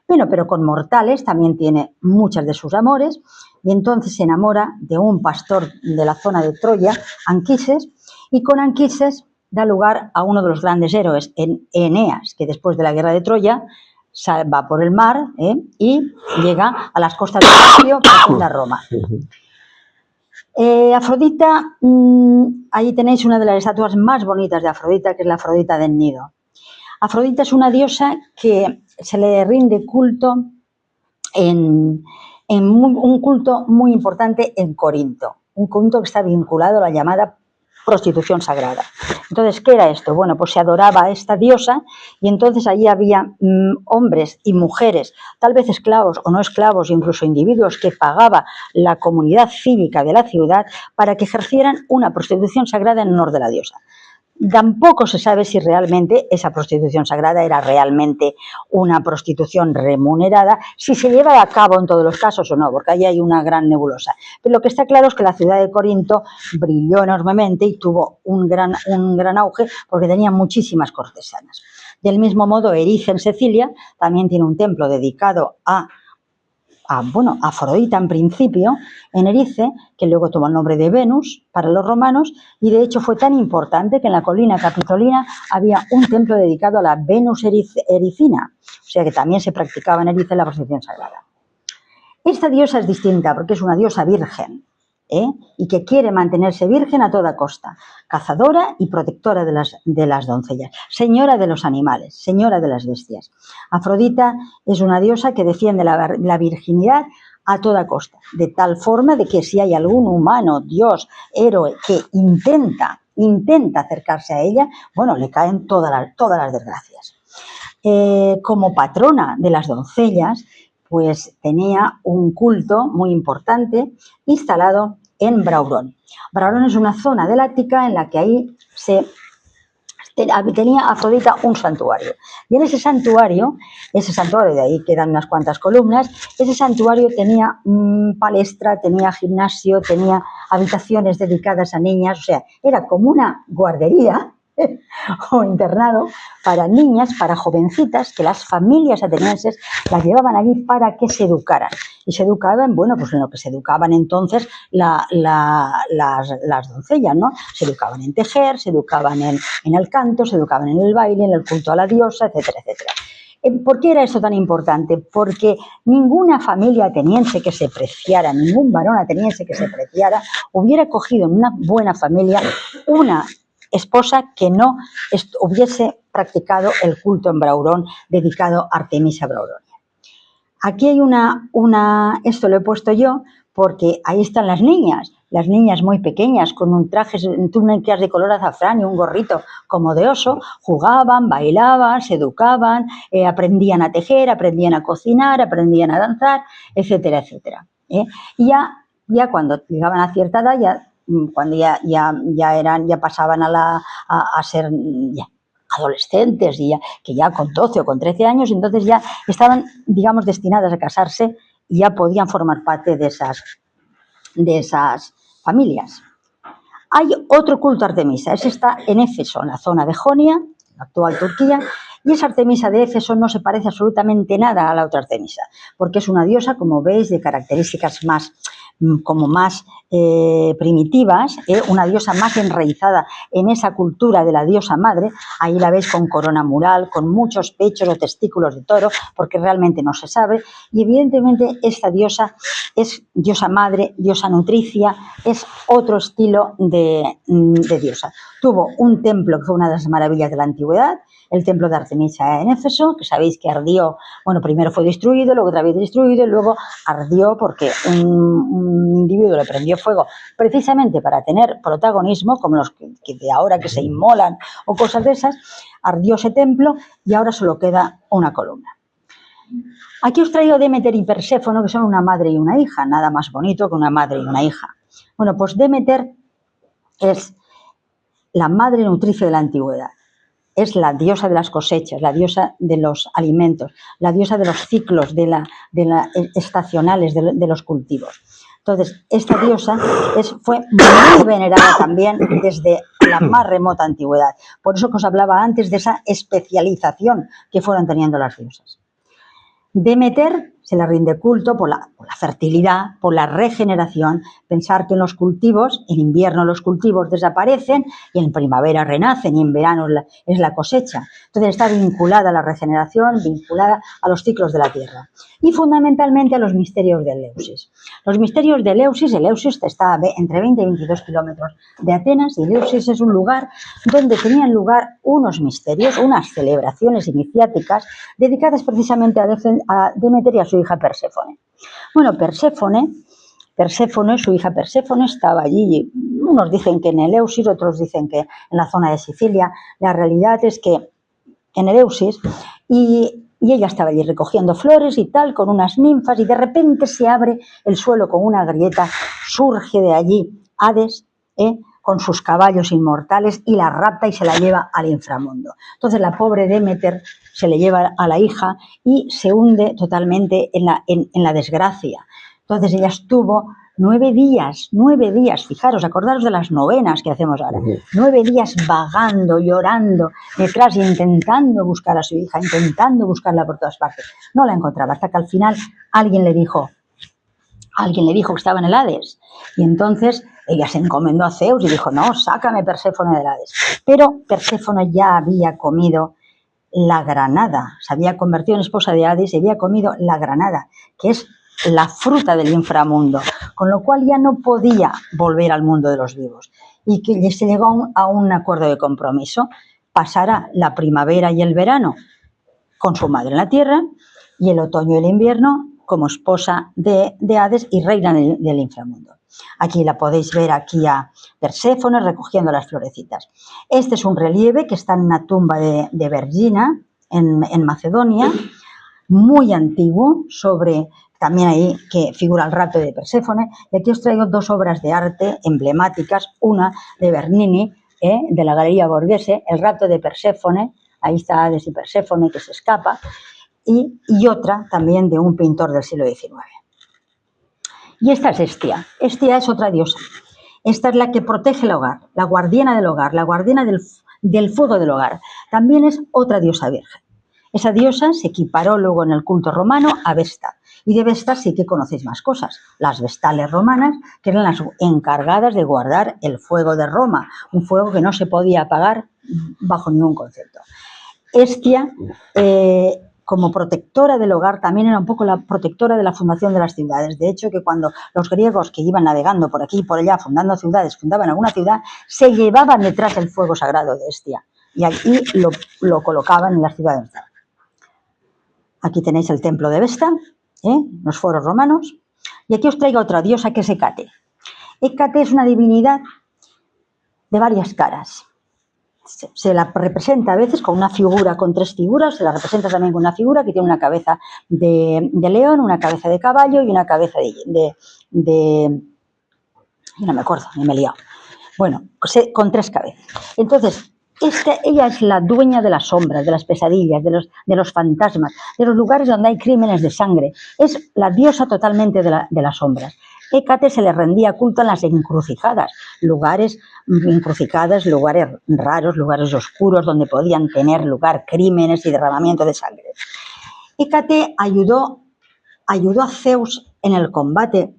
C: Bueno, pero con mortales también tiene muchas de sus amores, y entonces se enamora de un pastor de la zona de Troya, Anquises, y con Anquises da lugar a uno de los grandes héroes, Eneas, que después de la guerra de Troya va por el mar y llega a las costas del Lacio, a Roma. Afrodita, ahí tenéis una de las estatuas más bonitas de Afrodita, que es la Afrodita del Nido. Afrodita es una diosa que se le rinde culto en un culto muy importante en Corinto, un culto que está vinculado a la llamada prostitución sagrada. Entonces, ¿qué era esto? Bueno, pues se adoraba a esta diosa, y entonces allí había hombres y mujeres, tal vez esclavos o no esclavos, incluso individuos que pagaba la comunidad cívica de la ciudad para que ejercieran una prostitución sagrada en honor de la diosa. Tampoco se sabe si realmente esa prostitución sagrada era realmente una prostitución remunerada, si se lleva a cabo en todos los casos o no, porque ahí hay una gran nebulosa. Pero lo que está claro es que la ciudad de Corinto brilló enormemente y tuvo un gran auge porque tenía muchísimas cortesanas. Del mismo modo, Erice en Sicilia también tiene un templo dedicado a Afrodita en principio, en Erice, que luego tomó el nombre de Venus para los romanos, y de hecho fue tan importante que en la colina capitolina había un templo dedicado a la Venus ericina, o sea que también se practicaba en Erice la prostitución sagrada. Esta diosa es distinta porque es una diosa virgen, y que quiere mantenerse virgen a toda costa, cazadora y protectora de las doncellas, señora de los animales, señora de las bestias. Afrodita es una diosa que defiende la virginidad a toda costa, de tal forma de que si hay algún humano, dios, héroe que intenta acercarse a ella, bueno, le caen todas las desgracias. Como patrona de las doncellas, pues tenía un culto muy importante instalado en Braurón. Braurón es una zona del Ática en la que ahí tenía Afrodita un santuario. Y en ese santuario de ahí quedan unas cuantas columnas, ese santuario tenía palestra, tenía gimnasio, tenía habitaciones dedicadas a niñas, o sea, era como una guardería o internado para niñas, para jovencitas, que las familias atenienses las llevaban allí para que se educaran. Y se educaban, bueno, pues en lo que se educaban entonces las doncellas, ¿no? Se educaban en tejer, se educaban en el canto, se educaban en el baile, en el culto a la diosa, etcétera, etcétera. ¿Por qué era esto tan importante? Porque ninguna familia ateniense que se preciara, ningún varón ateniense que se preciara, hubiera cogido en una buena familia una esposa que no hubiese practicado el culto en Braurón dedicado a Artemisa Brauronia. Aquí hay esto lo he puesto yo porque ahí están las niñas muy pequeñas con un traje, túnicas de color azafrán y un gorrito como de oso, jugaban, bailaban, se educaban, aprendían a tejer, aprendían a cocinar, aprendían a danzar, etcétera, etcétera. Y ya cuando llegaban a cierta edad, cuando ya pasaban a ser adolescentes, y que ya con 12 o con 13 años, entonces ya estaban, digamos, destinadas a casarse y ya podían formar parte de esas familias. Hay otro culto a Artemisa, ese está en Éfeso, en la zona de Jonia, la actual Turquía, y esa Artemisa de Éfeso no se parece absolutamente nada a la otra Artemisa, porque es una diosa, como veis, de características más primitivas, una diosa más enraizada en esa cultura de la diosa madre. Ahí la veis con corona mural, con muchos pechos o testículos de toro, porque realmente no se sabe, y evidentemente esta diosa es diosa madre, diosa nutricia, es otro estilo de diosa. Tuvo un templo que fue una de las maravillas de la antigüedad, el templo de Artemisa en Éfeso, que sabéis que ardió, bueno, primero fue destruido, luego otra vez destruido y luego ardió porque un individuo le prendió fuego precisamente para tener protagonismo, como los que de ahora que se inmolan o cosas de esas, ardió ese templo y ahora solo queda una columna. Aquí os traigo Demeter y Perséfono, que son una madre y una hija, nada más bonito que una madre y una hija. Bueno, pues Demeter es la madre nutricia de la antigüedad. Es la diosa de las cosechas, la diosa de los alimentos, la diosa de los ciclos estacionales de los cultivos. Entonces, esta diosa fue muy venerada también desde la más remota antigüedad. Por eso que os hablaba antes de esa especialización que fueron teniendo las diosas. Demeter se le rinde culto por la fertilidad, por la regeneración. Pensar que en los cultivos, en invierno los cultivos desaparecen y en primavera renacen y en verano es la cosecha. Entonces está vinculada a la regeneración, vinculada a los ciclos de la tierra y fundamentalmente a los misterios de Eleusis. Los misterios de Eleusis, está entre 20 y 22 kilómetros de Atenas y Eleusis es un lugar donde tenían lugar unos misterios, unas celebraciones iniciáticas dedicadas precisamente a Demeter y a su hija Perséfone. Bueno, Perséfone, su hija Perséfone, estaba allí. Unos dicen que en Eleusis, otros dicen que en la zona de Sicilia. La realidad es que en Eleusis, y ella estaba allí recogiendo flores y tal, con unas ninfas, y de repente se abre el suelo con una grieta, surge de allí Hades, con sus caballos inmortales y la rapta y se la lleva al inframundo. Entonces la pobre Demeter se le lleva a la hija y se hunde totalmente en la desgracia. Entonces ella estuvo 9 días, fijaros, acordaros de las novenas que hacemos ahora, 9 días vagando, llorando, detrás, intentando buscar a su hija, intentando buscarla por todas partes. No la encontraba, hasta que al final alguien le dijo que estaba en el Hades. Y entonces ella se encomendó a Zeus y dijo, no, sácame Perséfone del Hades. Pero Perséfone ya había comido la granada, se había convertido en esposa de Hades y había comido la granada, que es la fruta del inframundo, con lo cual ya no podía volver al mundo de los vivos. Y que se llegó a un acuerdo de compromiso, pasará la primavera y el verano con su madre en la tierra y el otoño y el invierno como esposa de Hades y reina del inframundo. Aquí la podéis ver aquí a Perséfone recogiendo las florecitas. Este es un relieve que está en una tumba de Vergina, en Macedonia, muy antiguo, también ahí que figura el rapto de Perséfone. Y aquí os traigo 2 obras de arte emblemáticas, una de Bernini, de la Galería Borghese, el rapto de Perséfone, ahí está Hades y Perséfone que se escapa, y otra también de un pintor del siglo XIX. Y esta es Hestia. Hestia es otra diosa. Esta es la que protege el hogar, la guardiana del hogar, la guardiana del fuego del hogar. También es otra diosa virgen. Esa diosa se equiparó luego en el culto romano a Vesta. Y de Vesta sí que conocéis más cosas. Las vestales romanas, que eran las encargadas de guardar el fuego de Roma, un fuego que no se podía apagar bajo ningún concepto. Hestia, como protectora del hogar, también era un poco la protectora de la fundación de las ciudades. De hecho, que cuando los griegos que iban navegando por aquí y por allá, fundando ciudades, fundaban alguna ciudad, se llevaban detrás el fuego sagrado de Hestia y aquí lo colocaban en las ciudades. Aquí tenéis el templo de Vesta, los foros romanos, y aquí os traigo otra diosa que es Hécate. Hécate es una divinidad de varias caras. Se la representa a veces con una figura, con 3 figuras, se la representa también con una figura que tiene una cabeza de león, una cabeza de caballo y una cabeza no me acuerdo, ni me he liado. Bueno, con 3 cabezas. Entonces, ella es la dueña de las sombras, de las pesadillas, de los fantasmas, de los lugares donde hay crímenes de sangre. Es la diosa totalmente de las sombras. Hécate se le rendía culto en las encrucijadas, lugares raros, lugares oscuros donde podían tener lugar crímenes y derramamiento de sangre. Hécate ayudó a Zeus en el combate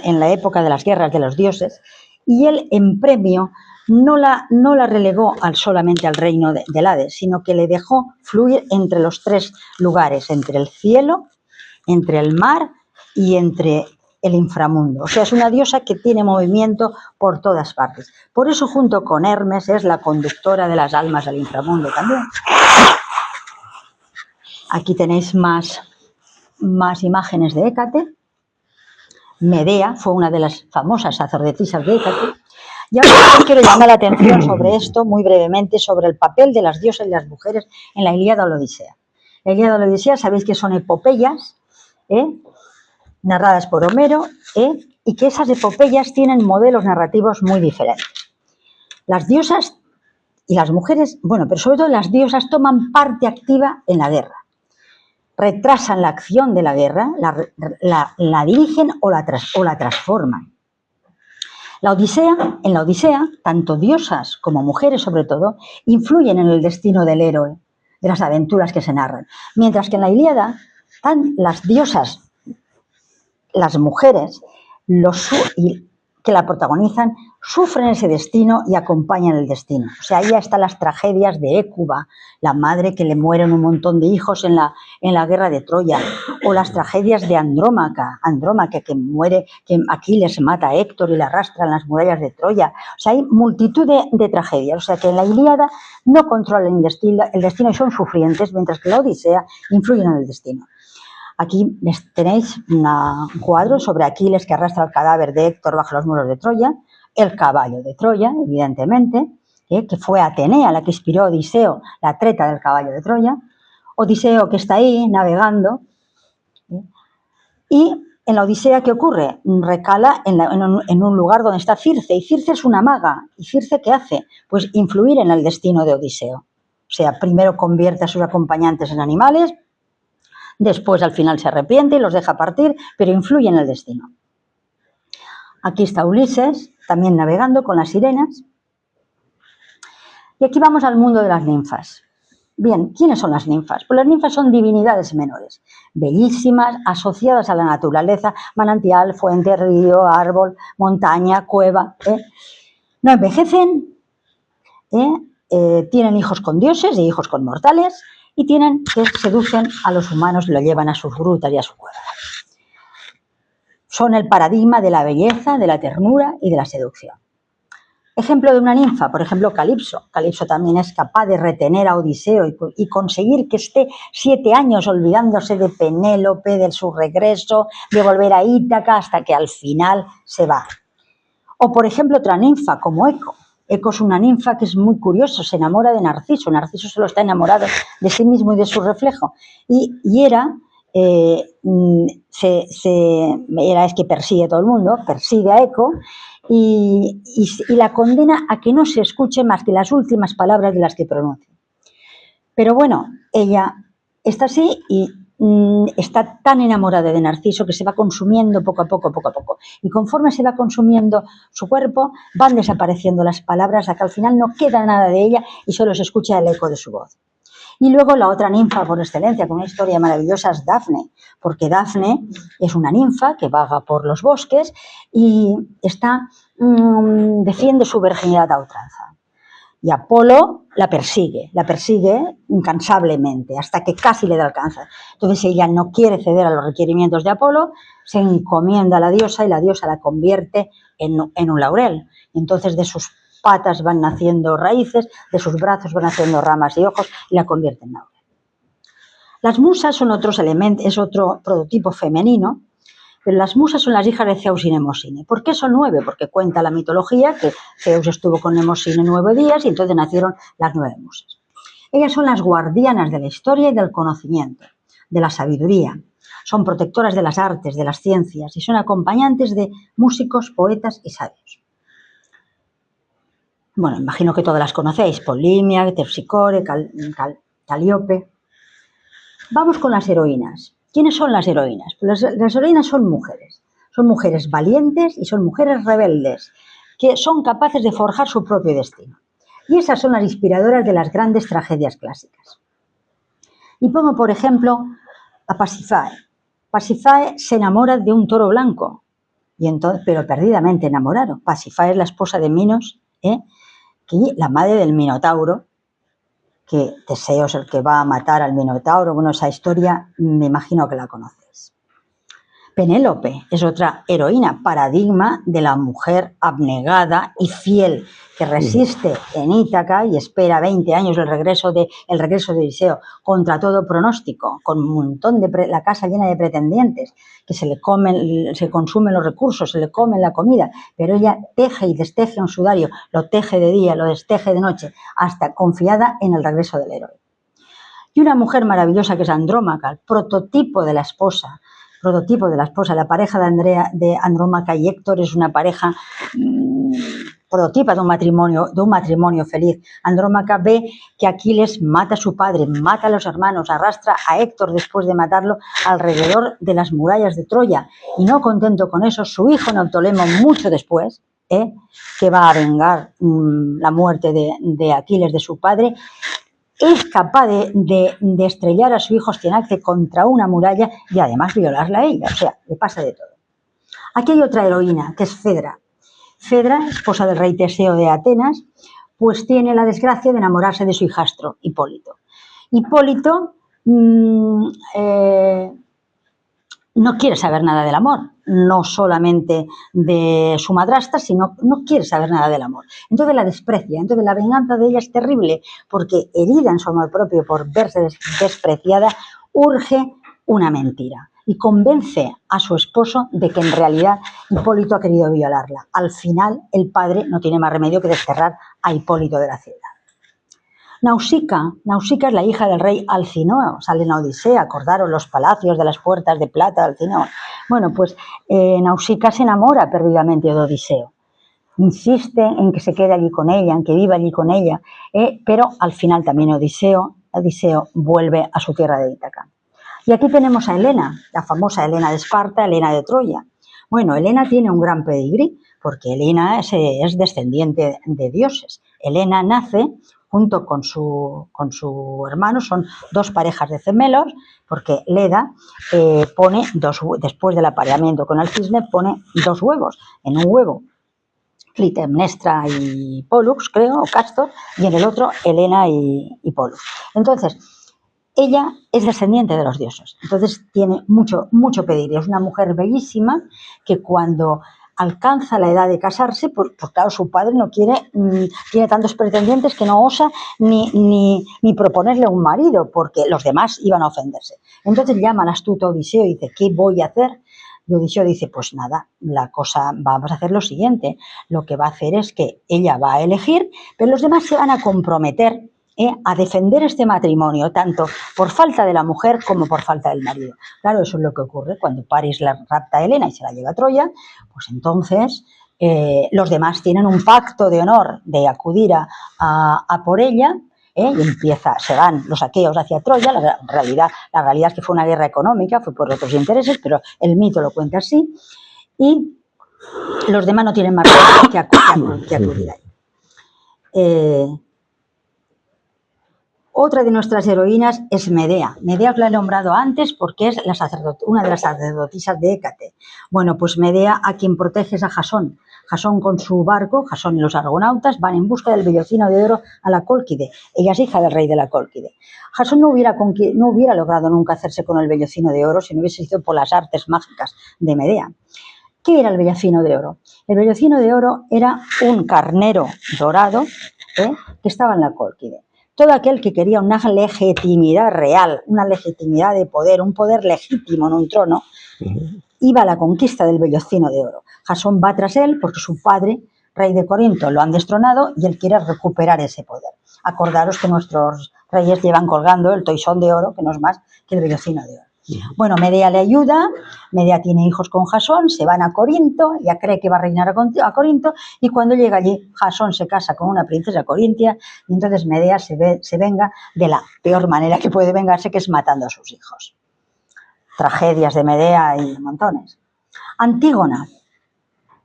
C: en la época de las guerras de los dioses y él en premio no la relegó solamente al reino del Hades, sino que le dejó fluir entre los 3 lugares, entre el cielo, entre el mar y entre el inframundo. O sea, es una diosa que tiene movimiento por todas partes. Por eso, junto con Hermes, es la conductora de las almas al inframundo también. Aquí tenéis más imágenes de Hécate. Medea fue una de las famosas sacerdotisas de Hécate. Y ahora os quiero llamar la atención sobre esto, muy brevemente, sobre el papel de las diosas y las mujeres en la Ilíada o la Odisea. La Ilíada o la Odisea, sabéis que son epopeyas, narradas por Homero, y que esas epopeyas tienen modelos narrativos muy diferentes. Las diosas y las mujeres, bueno, pero sobre todo las diosas toman parte activa en la guerra. Retrasan la acción de la guerra, la dirigen o la transforman. En la Odisea, tanto diosas como mujeres, sobre todo, influyen en el destino del héroe, de las aventuras que se narran. Mientras que en la Ilíada, las diosas, las mujeres que la protagonizan, sufren ese destino y acompañan el destino. O sea, ahí están las tragedias de Hécuba, la madre que le mueren un montón de hijos en la guerra de Troya, o las tragedias de Andrómaca que muere, que Aquiles mata a Héctor y la arrastra en las murallas de Troya. O sea, hay multitud de tragedias. O sea, que en la Ilíada no controlan el destino y son sufrientes, mientras que en la Odisea influyen en el destino. Aquí tenéis un cuadro sobre Aquiles que arrastra el cadáver de Héctor bajo los muros de Troya, el caballo de Troya, evidentemente, que fue Atenea la que inspiró a Odiseo la treta del caballo de Troya. Odiseo que está ahí navegando. Y en la Odisea, ¿qué ocurre? Recala en un lugar donde está Circe, y Circe es una maga. ¿Y Circe qué hace? Pues influir en el destino de Odiseo. O sea, primero convierte a sus acompañantes en animales, después al final se arrepiente y los deja partir, pero influye en el destino. Aquí está Ulises, también navegando con las sirenas. Y aquí vamos al mundo de las ninfas. Bien, ¿quiénes son las ninfas? Pues las ninfas son divinidades menores, bellísimas, asociadas a la naturaleza, manantial, fuente, río, árbol, montaña, cueva. No envejecen, tienen hijos con dioses y hijos con mortales, y tienen que seducen a los humanos y lo llevan a sus grutas y a sus cuevas. Son el paradigma de la belleza, de la ternura y de la seducción. Ejemplo de una ninfa, por ejemplo, Calipso. Calipso también es capaz de retener a Odiseo y conseguir que esté 7 años olvidándose de Penélope, de su regreso, de volver a Ítaca, hasta que al final se va. O, por ejemplo, otra ninfa como Eco. Eco es una ninfa que es muy curiosa, se enamora de Narciso. Narciso solo está enamorado de sí mismo y de su reflejo. Y Hera es que persigue a todo el mundo, persigue a Eco y la condena a que no se escuche más que las últimas palabras de las que pronuncia. Pero bueno, ella está así y está tan enamorada de Narciso que se va consumiendo poco a poco. Y conforme se va consumiendo su cuerpo, van desapareciendo las palabras hasta que al final no queda nada de ella y solo se escucha el eco de su voz. Y luego la otra ninfa por excelencia, con una historia maravillosa, es Dafne, porque Dafne es una ninfa que vaga por los bosques y defiende su virginidad a ultranza. Y Apolo la persigue incansablemente, hasta que casi le da alcanza. Entonces ella no quiere ceder a los requerimientos de Apolo, se encomienda a la diosa y la diosa la convierte en un laurel. Entonces de sus patas van naciendo raíces, de sus brazos van naciendo ramas y ojos y la convierte en laurel. Las musas son otros elementos, es otro prototipo femenino, pero las musas son las hijas de Zeus y Mnemosine. ¿Por qué son 9? Porque cuenta la mitología que Zeus estuvo con Mnemosine 9 días y entonces nacieron las 9 musas. Ellas son las guardianas de la historia y del conocimiento, de la sabiduría. Son protectoras de las artes, de las ciencias y son acompañantes de músicos, poetas y sabios. Bueno, imagino que todas las conocéis: Polimia, Terpsicore, Calíope. Vamos con las heroínas. ¿Quiénes son las heroínas? Pues las heroínas son mujeres valientes y son mujeres rebeldes, que son capaces de forjar su propio destino. Y esas son las inspiradoras de las grandes tragedias clásicas. Y pongo, por ejemplo, a Pasífae. Pasífae se enamora de un toro blanco, pero perdidamente enamorado. Pasífae es la esposa de Minos, la madre del Minotauro, que Teseo es el que va a matar al Minotauro. Bueno, esa historia me imagino que la conocéis. Penélope es otra heroína, paradigma de la mujer abnegada y fiel, que resiste en Ítaca y espera 20 años el regreso de Odiseo, contra todo pronóstico, con un montón de la casa llena de pretendientes, que se consumen los recursos, se le comen la comida, pero ella teje y desteje un sudario, lo teje de día, lo desteje de noche, hasta confiada en el regreso del héroe. Y una mujer maravillosa que es Andrómaca, el prototipo de la esposa, la pareja de Andrómaca y Héctor es una pareja prototipa de un matrimonio feliz. Andrómaca ve que Aquiles mata a su padre, mata a los hermanos, arrastra a Héctor después de matarlo alrededor de las murallas de Troya. Y no contento con eso, su hijo Neoptólemo, mucho después, que va a vengar la muerte de Aquiles, de su padre, es capaz de estrellar a su hijo Escianace contra una muralla y además violarla a ella. O sea, le pasa de todo. Aquí hay otra heroína, que es Fedra. Fedra, esposa del rey Teseo de Atenas, pues tiene la desgracia de enamorarse de su hijastro, Hipólito. Hipólito no quiere saber nada del amor, no solamente de su madrastra, sino no quiere saber nada del amor. Entonces la desprecia, entonces la venganza de ella es terrible, porque herida en su amor propio por verse despreciada, urge una mentira y convence a su esposo de que en realidad Hipólito ha querido violarla. Al final el padre no tiene más remedio que desterrar a Hipólito de la ciudad. Nausica es la hija del rey Alcinoo, sale en la Odisea, acordaron los palacios de las puertas de plata de Alcinoo. Bueno, pues Nausica se enamora perdidamente de Odiseo, insiste en que se quede allí con ella, en que viva allí con ella, pero al final también Odiseo vuelve a su tierra de Ítaca. Y aquí tenemos a Helena, la famosa Helena de Esparta, Helena de Troya. Bueno, Helena tiene un gran pedigrí, porque Helena es descendiente de dioses. Helena nace junto con su hermano, son dos parejas de gemelos, porque Leda pone después del apareamiento con el cisne, pone 2 huevos. En un huevo Clitemnestra y Pólux, creo, o Castor, y en el otro Helena y Pólux. Entonces, ella es descendiente de los dioses, entonces tiene mucho pedigrí. Es una mujer bellísima que cuando alcanza la edad de casarse, pues claro, su padre no quiere, tiene tantos pretendientes que no osa ni proponerle un marido, porque los demás iban a ofenderse. Entonces llama al astuto Odiseo y dice, ¿qué voy a hacer? Y Odiseo dice, pues nada, vamos a hacer lo siguiente, lo que va a hacer es que ella va a elegir, pero los demás se van a comprometer a defender este matrimonio, tanto por falta de la mujer como por falta del marido. Claro, eso es lo que ocurre cuando Paris la rapta a Helena y se la lleva a Troya, pues entonces los demás tienen un pacto de honor de acudir a por ella, y se van los aqueos hacia Troya. La realidad es que fue una guerra económica, fue por otros intereses, pero el mito lo cuenta así, y los demás no tienen más que acudir ahí. Otra de nuestras heroínas es Medea. Medea os la he nombrado antes porque es una de las sacerdotisas de Hécate. Bueno, pues Medea a quien protege es a Jasón. Jasón con su barco, Jasón y los argonautas, van en busca del vellocino de oro a la Cólquide. Ella es hija del rey de la Cólquide. Jasón no hubiera logrado nunca hacerse con el vellocino de oro si no hubiese sido por las artes mágicas de Medea. ¿Qué era el vellocino de oro? El vellocino de oro era un carnero dorado que estaba en la Cólquide. Todo aquel que quería una legitimidad real, una legitimidad de poder, un poder legítimo en un trono, iba a la conquista del vellocino de oro. Jasón va tras él porque su padre, rey de Corinto, lo han destronado y él quiere recuperar ese poder. Acordaros que nuestros reyes llevan colgando el toisón de oro, que no es más que el vellocino de oro. Bueno, Medea le ayuda, Medea tiene hijos con Jasón, se van a Corinto, ya cree que va a reinar a Corinto, y cuando llega allí, Jasón se casa con una princesa corintia, y entonces Medea se venga de la peor manera que puede vengarse, que es matando a sus hijos. Tragedias de Medea y montones. Antígona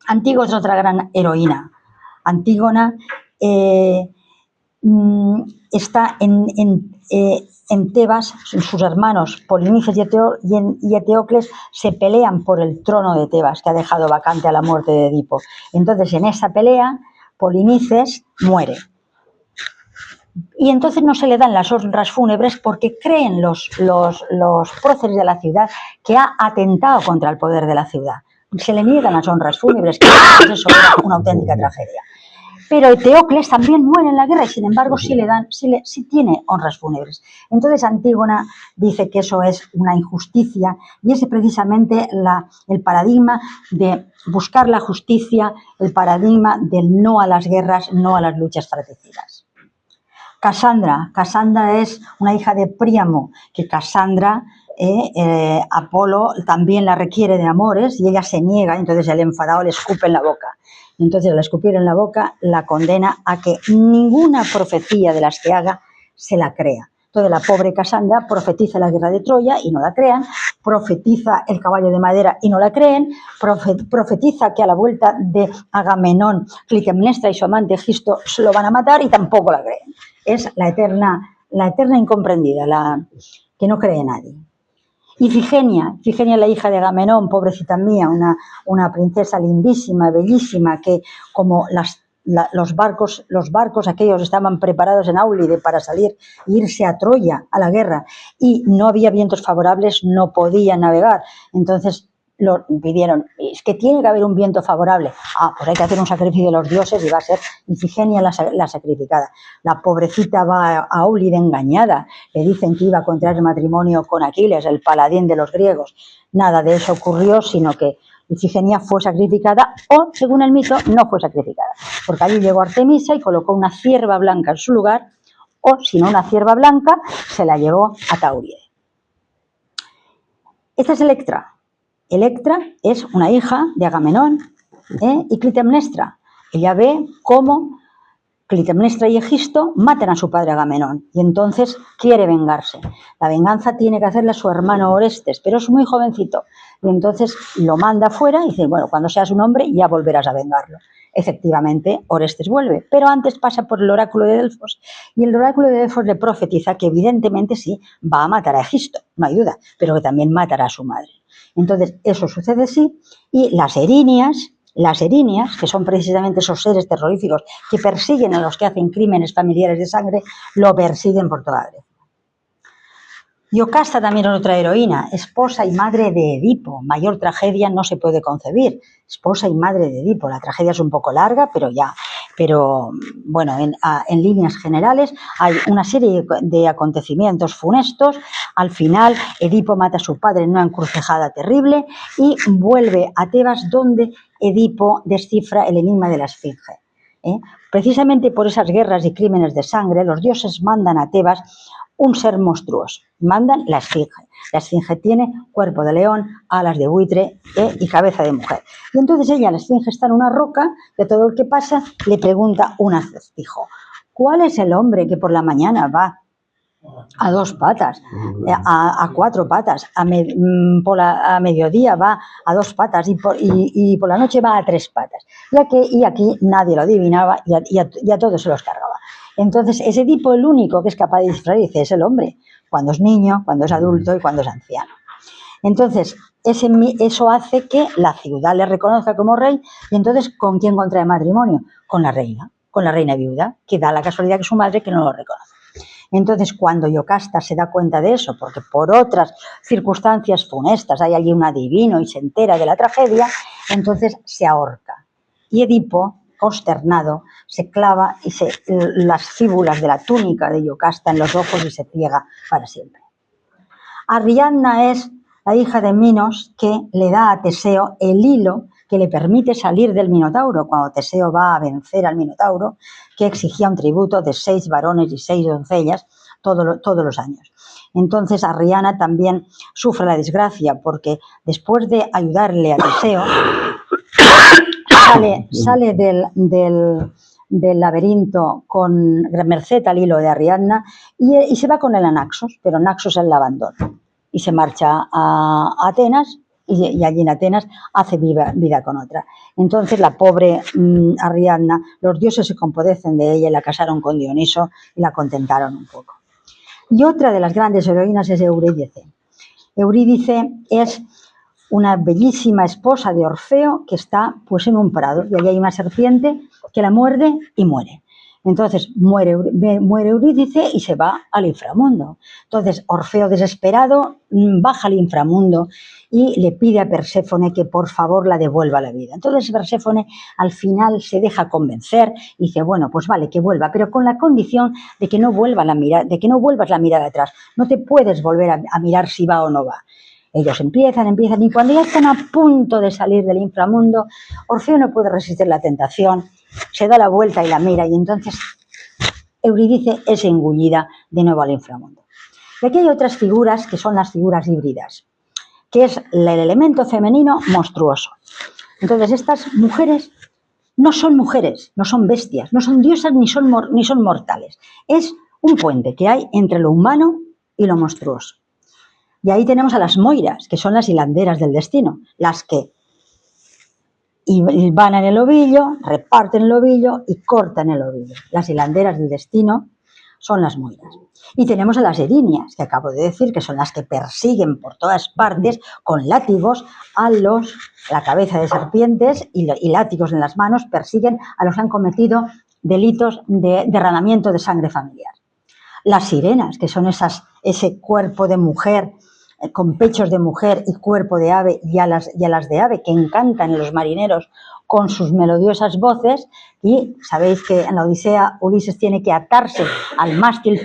C: es otra gran heroína. Antígona está en Tebas, sus hermanos Polinices y Eteocles se pelean por el trono de Tebas, que ha dejado vacante a la muerte de Edipo. Entonces, en esa pelea, Polinices muere. Y entonces no se le dan las honras fúnebres porque creen los próceres de la ciudad que ha atentado contra el poder de la ciudad. Se le niegan las honras fúnebres, que eso era una auténtica tragedia. Pero Eteocles también muere en la guerra y sin embargo sí tiene honras fúnebres. Entonces Antígona dice que eso es una injusticia y es precisamente el paradigma de buscar la justicia, el paradigma del no a las guerras, no a las luchas fratricidas. Casandra es una hija de Príamo, que Casandra, Apolo también la requiere de amores y ella se niega, entonces el enfadado le escupe en la boca. Entonces, al escupir en la boca, la condena a que ninguna profecía de las que haga se la crea. Entonces, la pobre Casandra profetiza la guerra de Troya y no la crean, profetiza el caballo de madera y no la creen, profetiza que a la vuelta de Agamenón, Clitemnestra y su amante Egisto se lo van a matar y tampoco la creen. Es la eterna incomprendida, la que no cree nadie. Y Ifigenia, la hija de Agamenón, pobrecita mía, una princesa lindísima, bellísima, que como los barcos aquellos estaban preparados en Áulide para salir e irse a Troya, a la guerra, y no había vientos favorables, no podían navegar. Entonces lo pidieron, es que tiene que haber un viento favorable. Pues hay que hacer un sacrificio de los dioses y va a ser Ifigenia la sacrificada. La pobrecita va a Áulide engañada, le dicen que iba a contraer matrimonio con Aquiles, el paladín de los griegos. Nada de eso ocurrió, sino que Ifigenia fue sacrificada o, según el mito, no fue sacrificada, porque allí llegó Artemisa y colocó una cierva blanca en su lugar, o si no una cierva blanca, se la llevó a Tauride. Esta es Electra. Electra es una hija de Agamenón y Clitemnestra. Ella ve cómo Clitemnestra y Egisto matan a su padre Agamenón y entonces quiere vengarse. La venganza tiene que hacerla su hermano Orestes, pero es muy jovencito y entonces lo manda fuera y dice, bueno, cuando seas un hombre ya volverás a vengarlo. Efectivamente, Orestes vuelve, pero antes pasa por el oráculo de Delfos y el oráculo de Delfos le profetiza que evidentemente sí, va a matar a Egisto, no hay duda, pero que también matará a su madre. Entonces, eso sucede sí, y las erinias, que son precisamente esos seres terroríficos que persiguen a los que hacen crímenes familiares de sangre, lo persiguen por toda Grecia. Yocasta también es otra heroína, esposa y madre de Edipo. Mayor tragedia no se puede concebir. Esposa y madre de Edipo. La tragedia es un poco larga, pero bueno, en líneas generales hay una serie de acontecimientos funestos. Al final, Edipo mata a su padre en una encrucijada terrible y vuelve a Tebas, donde Edipo descifra el enigma de la Esfinge. Precisamente por esas guerras y crímenes de sangre, los dioses mandan a Tebas un ser monstruoso, mandan la Esfinge. La Esfinge tiene cuerpo de león, alas de buitre y cabeza de mujer. Y entonces ella, la Esfinge, está en una roca, que todo el que pasa le pregunta un acertijo. ¿Cuál es el hombre que por la mañana va a 2 patas, a 4 patas, a mediodía va a 2 patas y por la noche va a 3 patas? Y aquí nadie lo adivinaba y a todos se los cargaba. Entonces, ese tipo, el único que es capaz de descifrar, dice, es el hombre, cuando es niño, cuando es adulto y cuando es anciano. Entonces, eso hace que la ciudad le reconozca como rey y entonces, ¿con quién contrae matrimonio? Con la reina viuda, que da la casualidad que es su madre que no lo reconoce. Entonces, cuando Yocasta se da cuenta de eso, porque por otras circunstancias funestas hay allí un adivino y se entera de la tragedia, entonces se ahorca. Y Edipo, consternado, se clava las fíbulas de la túnica de Yocasta en los ojos y se ciega para siempre. Ariadna es la hija de Minos, que le da a Teseo el hilo que le permite salir del Minotauro, cuando Teseo va a vencer al Minotauro, que exigía un tributo de 6 varones y 6 doncellas todos los años. Entonces Ariadna también sufre la desgracia, porque después de ayudarle a Teseo, sale del laberinto con merced al hilo de Ariadna y se va con el Naxos, pero Naxos él la abandona y se marcha a Atenas y allí en Atenas hace vida con otra. Entonces la pobre Ariadna, los dioses se compadecen de ella y la casaron con Dioniso y la contentaron un poco. Y otra de las grandes heroínas es Eurídice. Eurídice es una bellísima esposa de Orfeo que está pues en un prado y allí hay una serpiente que la muerde y muere. Entonces muere Eurídice y se va al inframundo. Entonces Orfeo, desesperado, baja al inframundo y le pide a Perséfone que por favor la devuelva a la vida. Entonces Perséfone al final se deja convencer y dice, bueno, pues vale, que vuelva, pero con la condición de que no vuelvas la mirada atrás. No te puedes volver a mirar si va o no va. Ellos empiezan, y cuando ya están a punto de salir del inframundo, Orfeo no puede resistir la tentación, se da la vuelta y la mira, y entonces Eurídice es engullida de nuevo al inframundo. Y aquí hay otras figuras que son las figuras híbridas, que es el elemento femenino monstruoso. Entonces estas mujeres no son bestias, no son diosas ni son mortales. Es un puente que hay entre lo humano y lo monstruoso. Y ahí tenemos a las moiras, que son las hilanderas del destino, las que van en el ovillo, reparten el ovillo y cortan el ovillo. Las hilanderas del destino son las moiras. Y tenemos a las erinias, que acabo de decir, que son las que persiguen por todas partes con látigos a la cabeza de serpientes y látigos en las manos, persiguen a los que han cometido delitos de derramamiento de sangre familiar. Las sirenas, que son ese cuerpo de mujer, con pechos de mujer y cuerpo de ave y alas de ave, que encantan a los marineros con sus melodiosas voces, y sabéis que en la Odisea Ulises tiene que atarse al mástil,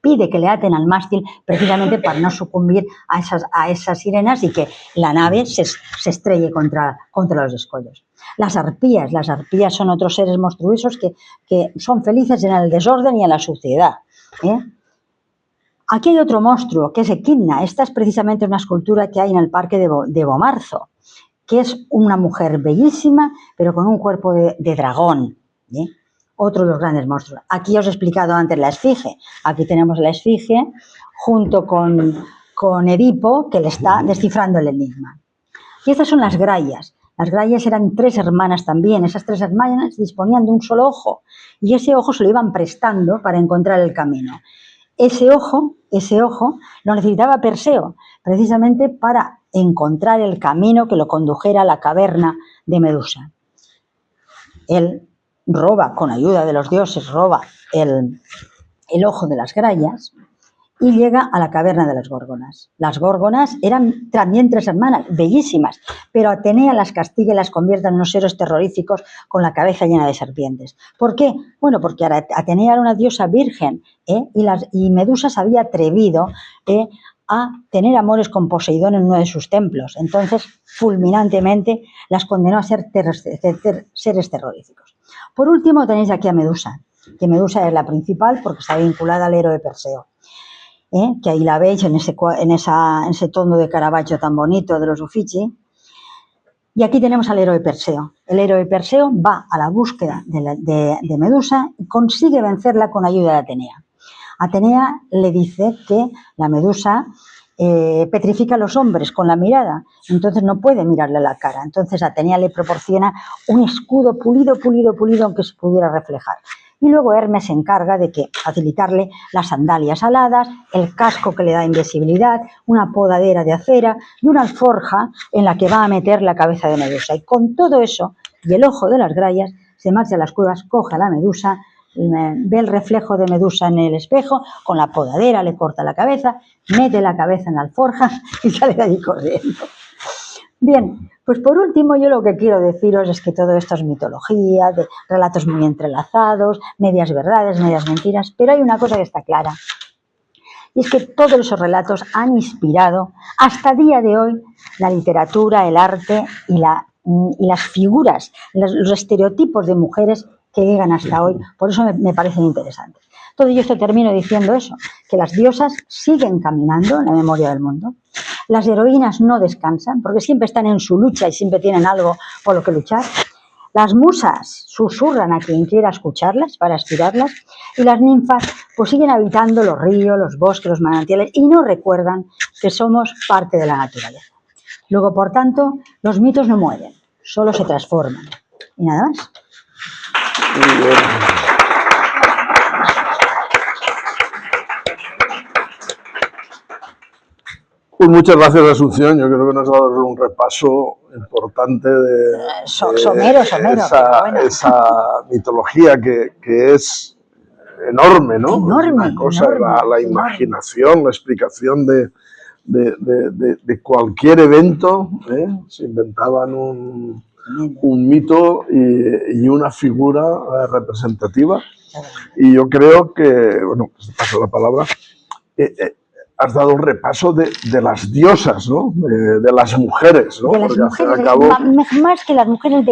C: pide que le aten al mástil precisamente para no sucumbir a esas sirenas y que la nave se estrelle contra los escollos. Las arpías son otros seres monstruosos que son felices en el desorden y en la suciedad, Aquí hay otro monstruo, que es Equidna. Esta es precisamente una escultura que hay en el parque de Bomarzo, que es una mujer bellísima, pero con un cuerpo de dragón. Otro de los grandes monstruos. Aquí os he explicado antes la esfinge. Aquí tenemos la esfinge junto con Edipo, que le está descifrando el enigma. Y estas son las grayas. Las grayas eran 3 hermanas también. Esas 3 hermanas disponían de un solo ojo, y ese ojo se lo iban prestando para encontrar el camino. Ese ojo lo necesitaba Perseo, precisamente para encontrar el camino que lo condujera a la caverna de Medusa. Él roba, con ayuda de los dioses, el ojo de las grayas y llega a la caverna de las Górgonas. Las Górgonas eran también 3 hermanas, bellísimas, pero Atenea las castiga y las convierte en unos seres terroríficos con la cabeza llena de serpientes. ¿Por qué? Bueno, porque Atenea era una diosa virgen, y Medusa se había atrevido a tener amores con Poseidón en uno de sus templos. Entonces, fulminantemente, las condenó a ser seres terroríficos. Por último, tenéis aquí a Medusa, que Medusa es la principal porque está vinculada al héroe Perseo. Que ahí la veis en ese tono de Caravaggio tan bonito de los Uffizi. Y aquí tenemos al héroe Perseo. El héroe Perseo va a la búsqueda de Medusa y consigue vencerla con ayuda de Atenea. Atenea le dice que la Medusa petrifica a los hombres con la mirada, entonces no puede mirarle la cara. Entonces Atenea le proporciona un escudo pulido aunque se pudiera reflejar. Y luego Hermes se encarga de facilitarle las sandalias aladas, el casco que le da invisibilidad, una podadera de acera y una alforja en la que va a meter la cabeza de Medusa. Y con todo eso y el ojo de las grayas se marcha a las cuevas, coge a la Medusa, ve el reflejo de Medusa en el espejo, con la podadera le corta la cabeza, mete la cabeza en la alforja y sale de allí corriendo. Bien, pues por último yo lo que quiero deciros es que todo esto es mitología, de relatos muy entrelazados, medias verdades, medias mentiras, pero hay una cosa que está clara, y es que todos esos relatos han inspirado hasta el día de hoy la literatura, el arte y las figuras, los estereotipos de mujeres que llegan hasta hoy. Por eso me parecen interesantes. Todo esto termino diciendo eso, que las diosas siguen caminando en la memoria del mundo. Las heroínas no descansan porque siempre están en su lucha y siempre tienen algo por lo que luchar. Las musas susurran a quien quiera escucharlas para inspirarlas, y las ninfas pues siguen habitando los ríos, los bosques, los manantiales y no recuerdan que somos parte de la naturaleza. Luego, por tanto, los mitos no mueren, solo se transforman. Y nada más.
B: Muy bien. Pues muchas gracias, Asunción. Yo creo que nos ha dado un repaso importante. importante de
C: Somero, pero bueno.
B: esa mitología que es enorme, ¿no?
C: Enorme,
B: Una cosa
C: enorme,
B: la
C: enorme.
B: imaginación, la explicación de cualquier evento, ¿eh? Se inventaban un mito y una figura representativa. Y yo creo que, bueno, pues te paso la palabra, has dado un repaso de las diosas, ¿no? De las mujeres, ¿no?
C: De las
B: porque
C: mujeres,
B: al fin y al cabo,
C: más que las mujeres,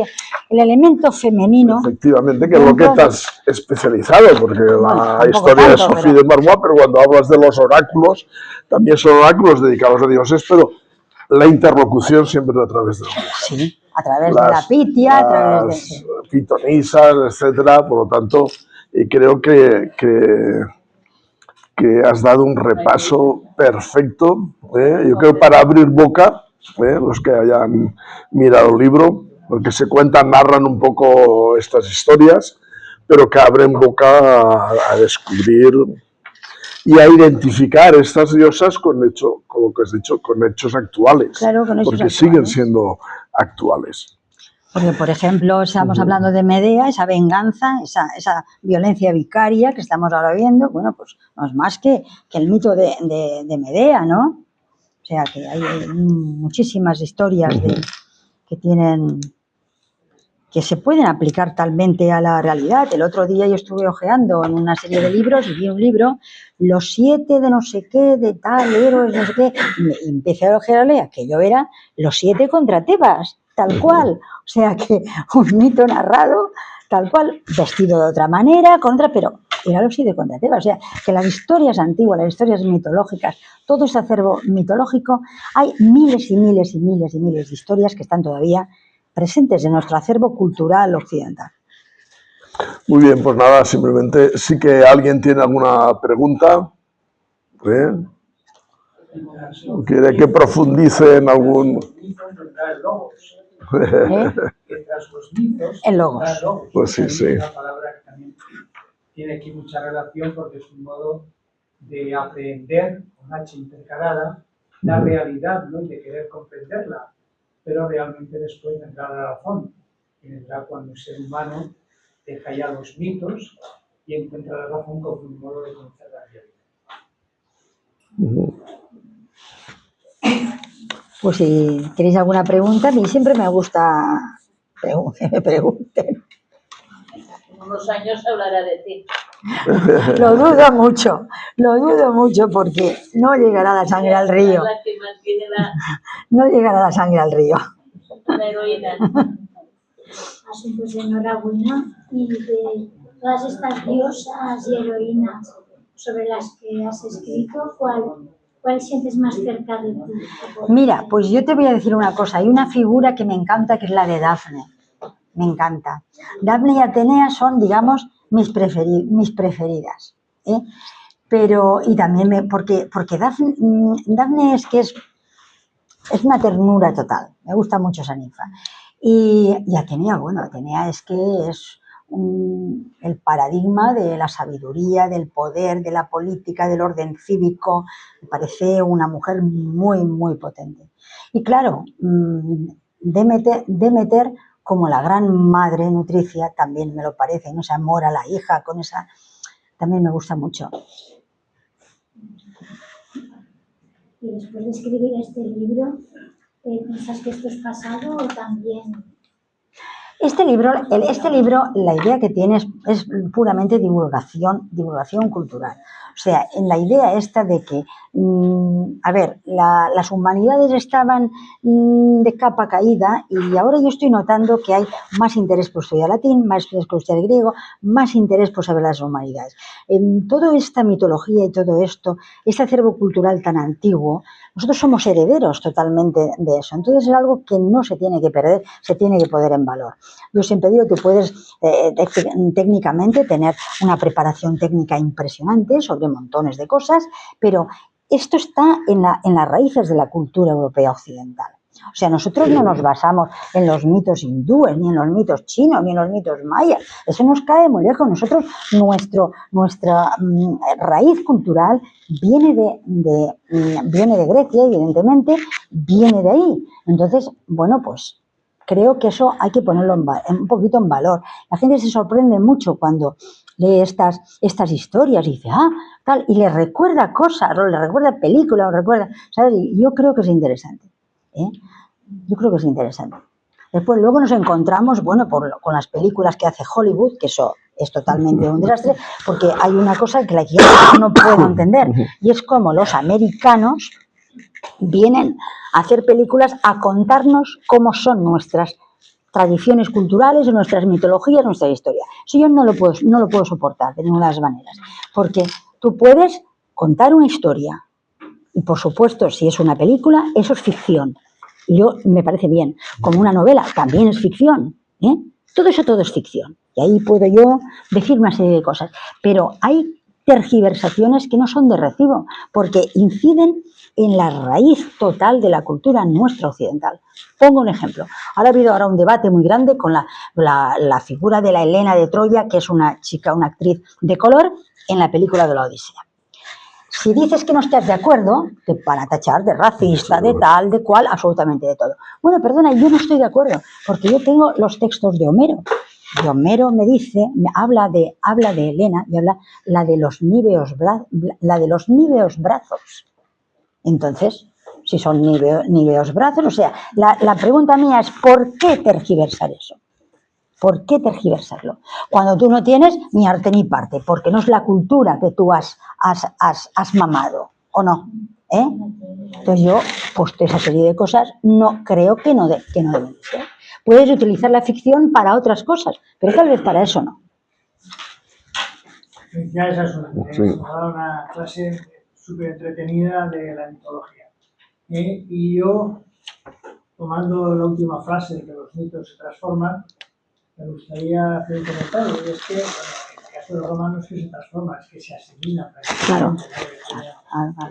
C: el elemento femenino.
B: efectivamente, que es lo que te has especializado, porque la
C: tampoco
B: historia de
C: tanto,
B: Sofía de Marmois, pero cuando hablas de los oráculos, también son oráculos dedicados a dioses, pero la interlocución siempre es a través de los dioses.
C: Sí, a través de la pitia, a través de...
B: pitonisas, etcétera, por lo tanto, y creo que has dado un repaso perfecto, yo creo para abrir boca, los que hayan mirado el libro, porque se cuentan, narran un poco estas historias, pero que abren boca a descubrir y a identificar estas diosas con lo que has dicho, con hechos actuales,
C: claro, con hechos
B: porque
C: actuales.
B: siguen siendo actuales.
C: Porque, por ejemplo, estamos hablando de Medea, esa venganza, esa violencia vicaria que estamos ahora viendo, bueno, pues no es más que el mito de Medea, ¿no? O sea, que hay muchísimas historias que se pueden aplicar talmente a la realidad. El otro día yo estuve hojeando en una serie de libros y vi un libro, los 7 de no sé qué, de tal, héroes, no sé qué, y empecé a hojearle, aquello era los 7 contra Tebas, tal cual. O sea que un mito narrado, tal cual, vestido de otra manera, pero era los 7 contra Tebas. O sea, que las historias antiguas, las historias mitológicas, todo ese acervo mitológico, hay miles y miles y miles y miles de historias que están todavía presentes en nuestro acervo cultural occidental.
B: Muy bien, pues nada, simplemente sí que alguien tiene alguna pregunta, quiere que profundice en algún...
C: En logos.
B: Pues sí.
A: Una palabra que también tiene aquí mucha relación porque es un modo de aprender con H intercalada la realidad, ¿no? Y de querer comprenderla, pero realmente después vendrá la razón, que vendrá cuando el ser humano deja ya los mitos y encuentra la razón como un modo de conocer la realidad.
C: Pues si tenéis alguna pregunta, a mí siempre me gusta que me pregunten.
D: En unos años hablará de ti.
C: Lo dudo mucho porque no llegará la sangre al río.
D: La que mantiene
C: No llegará la sangre al río.
D: la heroína.
E: Así pues, enhorabuena. Y de todas estas diosas y heroínas sobre las que has escrito, ¿cuál sientes más cerca de ti?
C: Mira, pues yo te voy a decir una cosa. Hay una figura que me encanta, que es la de Dafne. Me encanta. Dafne y Atenea son, digamos, mis preferidas. Pero, y también porque Dafne es una ternura total. Me gusta mucho esa ninfa. Y Atenea, bueno, Atenea es que es el paradigma de la sabiduría, del poder, de la política, del orden cívico. Me parece una mujer muy, muy potente. Y claro, Demeter como la gran madre nutricia también me lo parece, ¿no? Ese amor a la hija, también me gusta mucho.
E: Y después de escribir este libro, ¿piensas que esto es pasado o también...?
C: Este libro, la idea que tiene es puramente divulgación cultural. O sea, en la idea esta de que, las humanidades estaban de capa caída y ahora yo estoy notando que hay más interés por estudiar latín, más interés por estudiar griego, más interés por saber las humanidades. En toda esta mitología y todo esto, este acervo cultural tan antiguo, nosotros somos herederos totalmente de eso. Entonces es algo que no se tiene que perder, se tiene que poner en valor. Yo siempre digo que puedes técnicamente tener una preparación técnica impresionante sobre montones de cosas, pero esto está en las raíces de la cultura europea occidental. O sea, nosotros no nos basamos en los mitos hindúes, ni en los mitos chinos, ni en los mitos mayas. Eso nos cae muy lejos. Nosotros, nuestra raíz cultural viene de Grecia, evidentemente, viene de ahí. Entonces, bueno, pues creo que eso hay que ponerlo un poquito en valor. La gente se sorprende mucho cuando lee estas historias y dice, tal, y le recuerda cosas, o le recuerda películas, o recuerda, ¿sabes? Y yo creo que es interesante, ¿eh? Yo creo que es interesante. Después, luego nos encontramos, bueno, con las películas que hace Hollywood, que eso es totalmente un desastre, porque hay una cosa que yo no puedo entender, y es como los americanos vienen a hacer películas a contarnos cómo son nuestras tradiciones culturales, nuestras mitologías, nuestra historia. Eso yo no lo puedo soportar de ninguna de las maneras, porque tú puedes contar una historia, y por supuesto, si es una película, eso es ficción. Y yo me parece bien. Como una novela, también es ficción, ¿eh? Todo es ficción. Y ahí puedo yo decir una serie de cosas. Pero hay tergiversaciones que no son de recibo, porque inciden en la raíz total de la cultura nuestra occidental. Pongo un ejemplo. Ha habido ahora un debate muy grande con la figura de la Helena de Troya, que es una chica, una actriz de color, en la película de la Odisea. Si dices que no estás de acuerdo, te van a tachar de racista, de tal, de cual, absolutamente de todo. Bueno, perdona, yo no estoy de acuerdo, porque yo tengo los textos de Homero. Y Homero me dice, habla de Helena y habla la de los níveos brazos. Entonces, si son níveos brazos, o sea, la pregunta mía es ¿por qué tergiversar eso? ¿Por qué tergiversarlo? Cuando tú no tienes ni arte ni parte, porque no es la cultura que tú has mamado, ¿o no? ¿Eh? Entonces yo, pues esa serie de cosas, no creo que no deben ser. Puedes utilizar la ficción para otras cosas, pero tal vez para eso no.
F: Felicidades a Susana. Nos ha dado una clase súper entretenida de la mitología. Y yo, tomando la última frase de que los mitos se transforman, me gustaría hacer un comentario, y es que, bueno, en el caso de los romanos que se transforma, es que se asimilan prácticamente,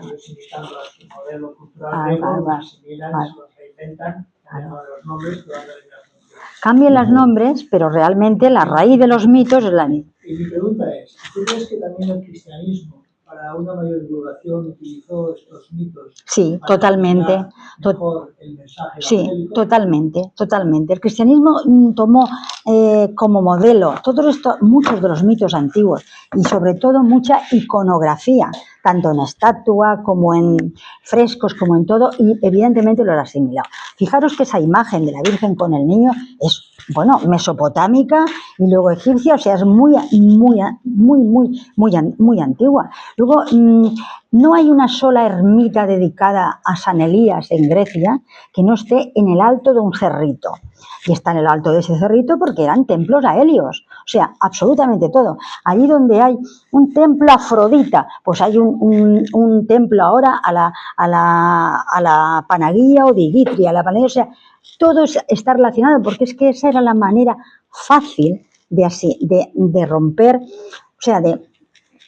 F: ellos imitando a su modelo cultural griego, los asimilan, se los reinventan, cambiando los nombres, pero dándole las funciones.
C: Cambian los nombres, pero realmente la raíz de los mitos es la misma.
F: Y mi pregunta es, ¿tú crees que también el cristianismo, para una mayor divulgación, utilizó estos mitos?
C: Sí, totalmente.
F: Mejor el mensaje
C: sí,
F: evangélico?
C: totalmente. El cristianismo tomó como modelo muchos de los mitos antiguos y sobre todo mucha iconografía, tanto en estatua como en frescos, como en todo, y evidentemente lo ha asimilado. Fijaros que esa imagen de la Virgen con el niño es, bueno, mesopotámica y luego egipcia, o sea, es muy antigua. Luego, no hay una sola ermita dedicada a San Elías en Grecia que no esté en el alto de un cerrito. Y está en el alto de ese cerrito porque eran templos a Helios. O sea, absolutamente todo. Allí donde hay un templo a Afrodita, pues hay un templo ahora a la Panaguía o Digitria, la Panaguía. O sea, todo está relacionado porque es que esa era la manera fácil de romper, o sea, de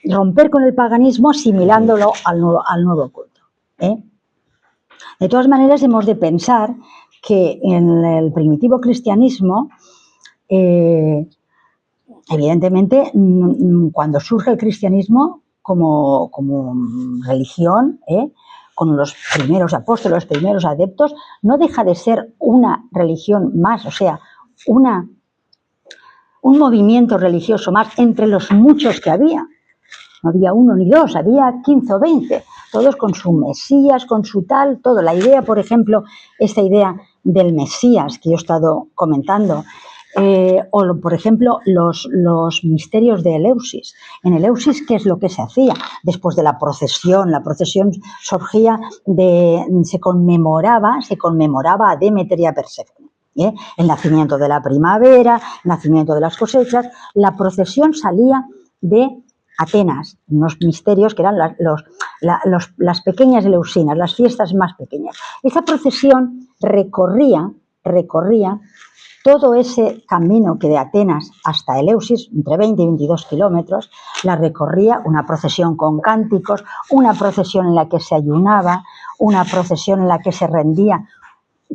C: romper con el paganismo asimilándolo al nuevo culto. De todas maneras, hemos de pensar que en el primitivo cristianismo, evidentemente, cuando surge el cristianismo como religión, con los primeros apóstoles, los primeros adeptos, no deja de ser una religión más, o sea, un movimiento religioso más entre los muchos que había. No había uno ni dos, había 15 o 20, todos con su Mesías, con su tal, todo. La idea, por ejemplo, esta idea del Mesías que yo he estado comentando, o por ejemplo los misterios de Eleusis. En Eleusis, ¿qué es lo que se hacía? Después de la procesión surgía se conmemoraba a Demeter y a Perséfone. El nacimiento de la primavera, el nacimiento de las cosechas. La procesión salía de Atenas, unos misterios que eran las pequeñas eleusinas, las fiestas más pequeñas. Esa procesión recorría todo ese camino que de Atenas hasta Eleusis, entre 20 y 22 kilómetros, la recorría una procesión con cánticos, una procesión en la que se ayunaba, una procesión en la que se rendía.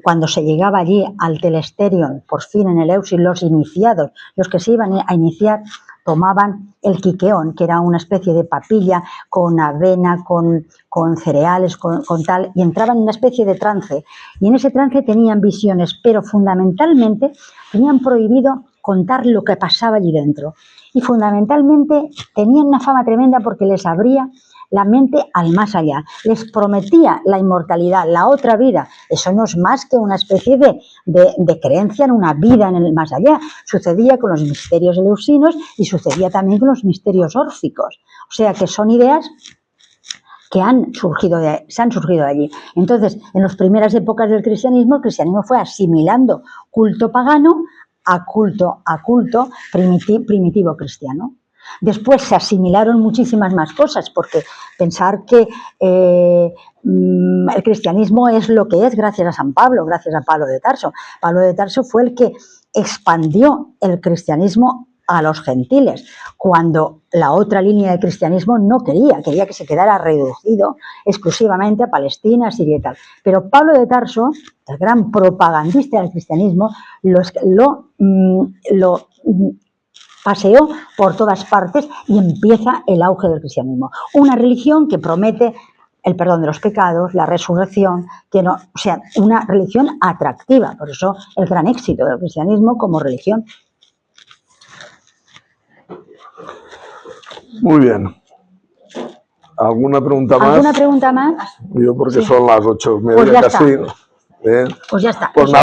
C: Cuando se llegaba allí al Telesterion, por fin en Eleusis, los iniciados, los que se iban a iniciar, tomaban el quiqueón, que era una especie de papilla con avena, con cereales, con tal, y entraban en una especie de trance. Y en ese trance tenían visiones, pero fundamentalmente tenían prohibido contar lo que pasaba allí dentro. Y fundamentalmente tenían una fama tremenda porque les abría la mente al más allá, les prometía la inmortalidad, la otra vida. Eso no es más que una especie de creencia en una vida en el más allá. Sucedía con los misterios eleusinos y sucedía también con los misterios órficos. O sea que son ideas que se han surgido de allí. Entonces, en las primeras épocas del cristianismo, el cristianismo fue asimilando culto pagano a culto primitivo cristiano. Después se asimilaron muchísimas más cosas, porque pensar que el cristianismo es lo que es gracias a San Pablo, gracias a Pablo de Tarso. Pablo de Tarso fue el que expandió el cristianismo a los gentiles, cuando la otra línea de cristianismo no quería que se quedara reducido exclusivamente a Palestina, Siria y tal. Pero Pablo de Tarso, el gran propagandista del cristianismo, lo paseó por todas partes y empieza el auge del cristianismo. Una religión que promete el perdón de los pecados, la resurrección, o sea, una religión atractiva. Por eso el gran éxito del cristianismo como religión.
B: Muy bien. ¿Alguna pregunta más?
C: ¿Alguna pregunta más?
B: Yo porque
C: Sí.
B: son las 8:30
C: Pues ya
B: casi.
C: está. Pues ya está.
B: Pues nada.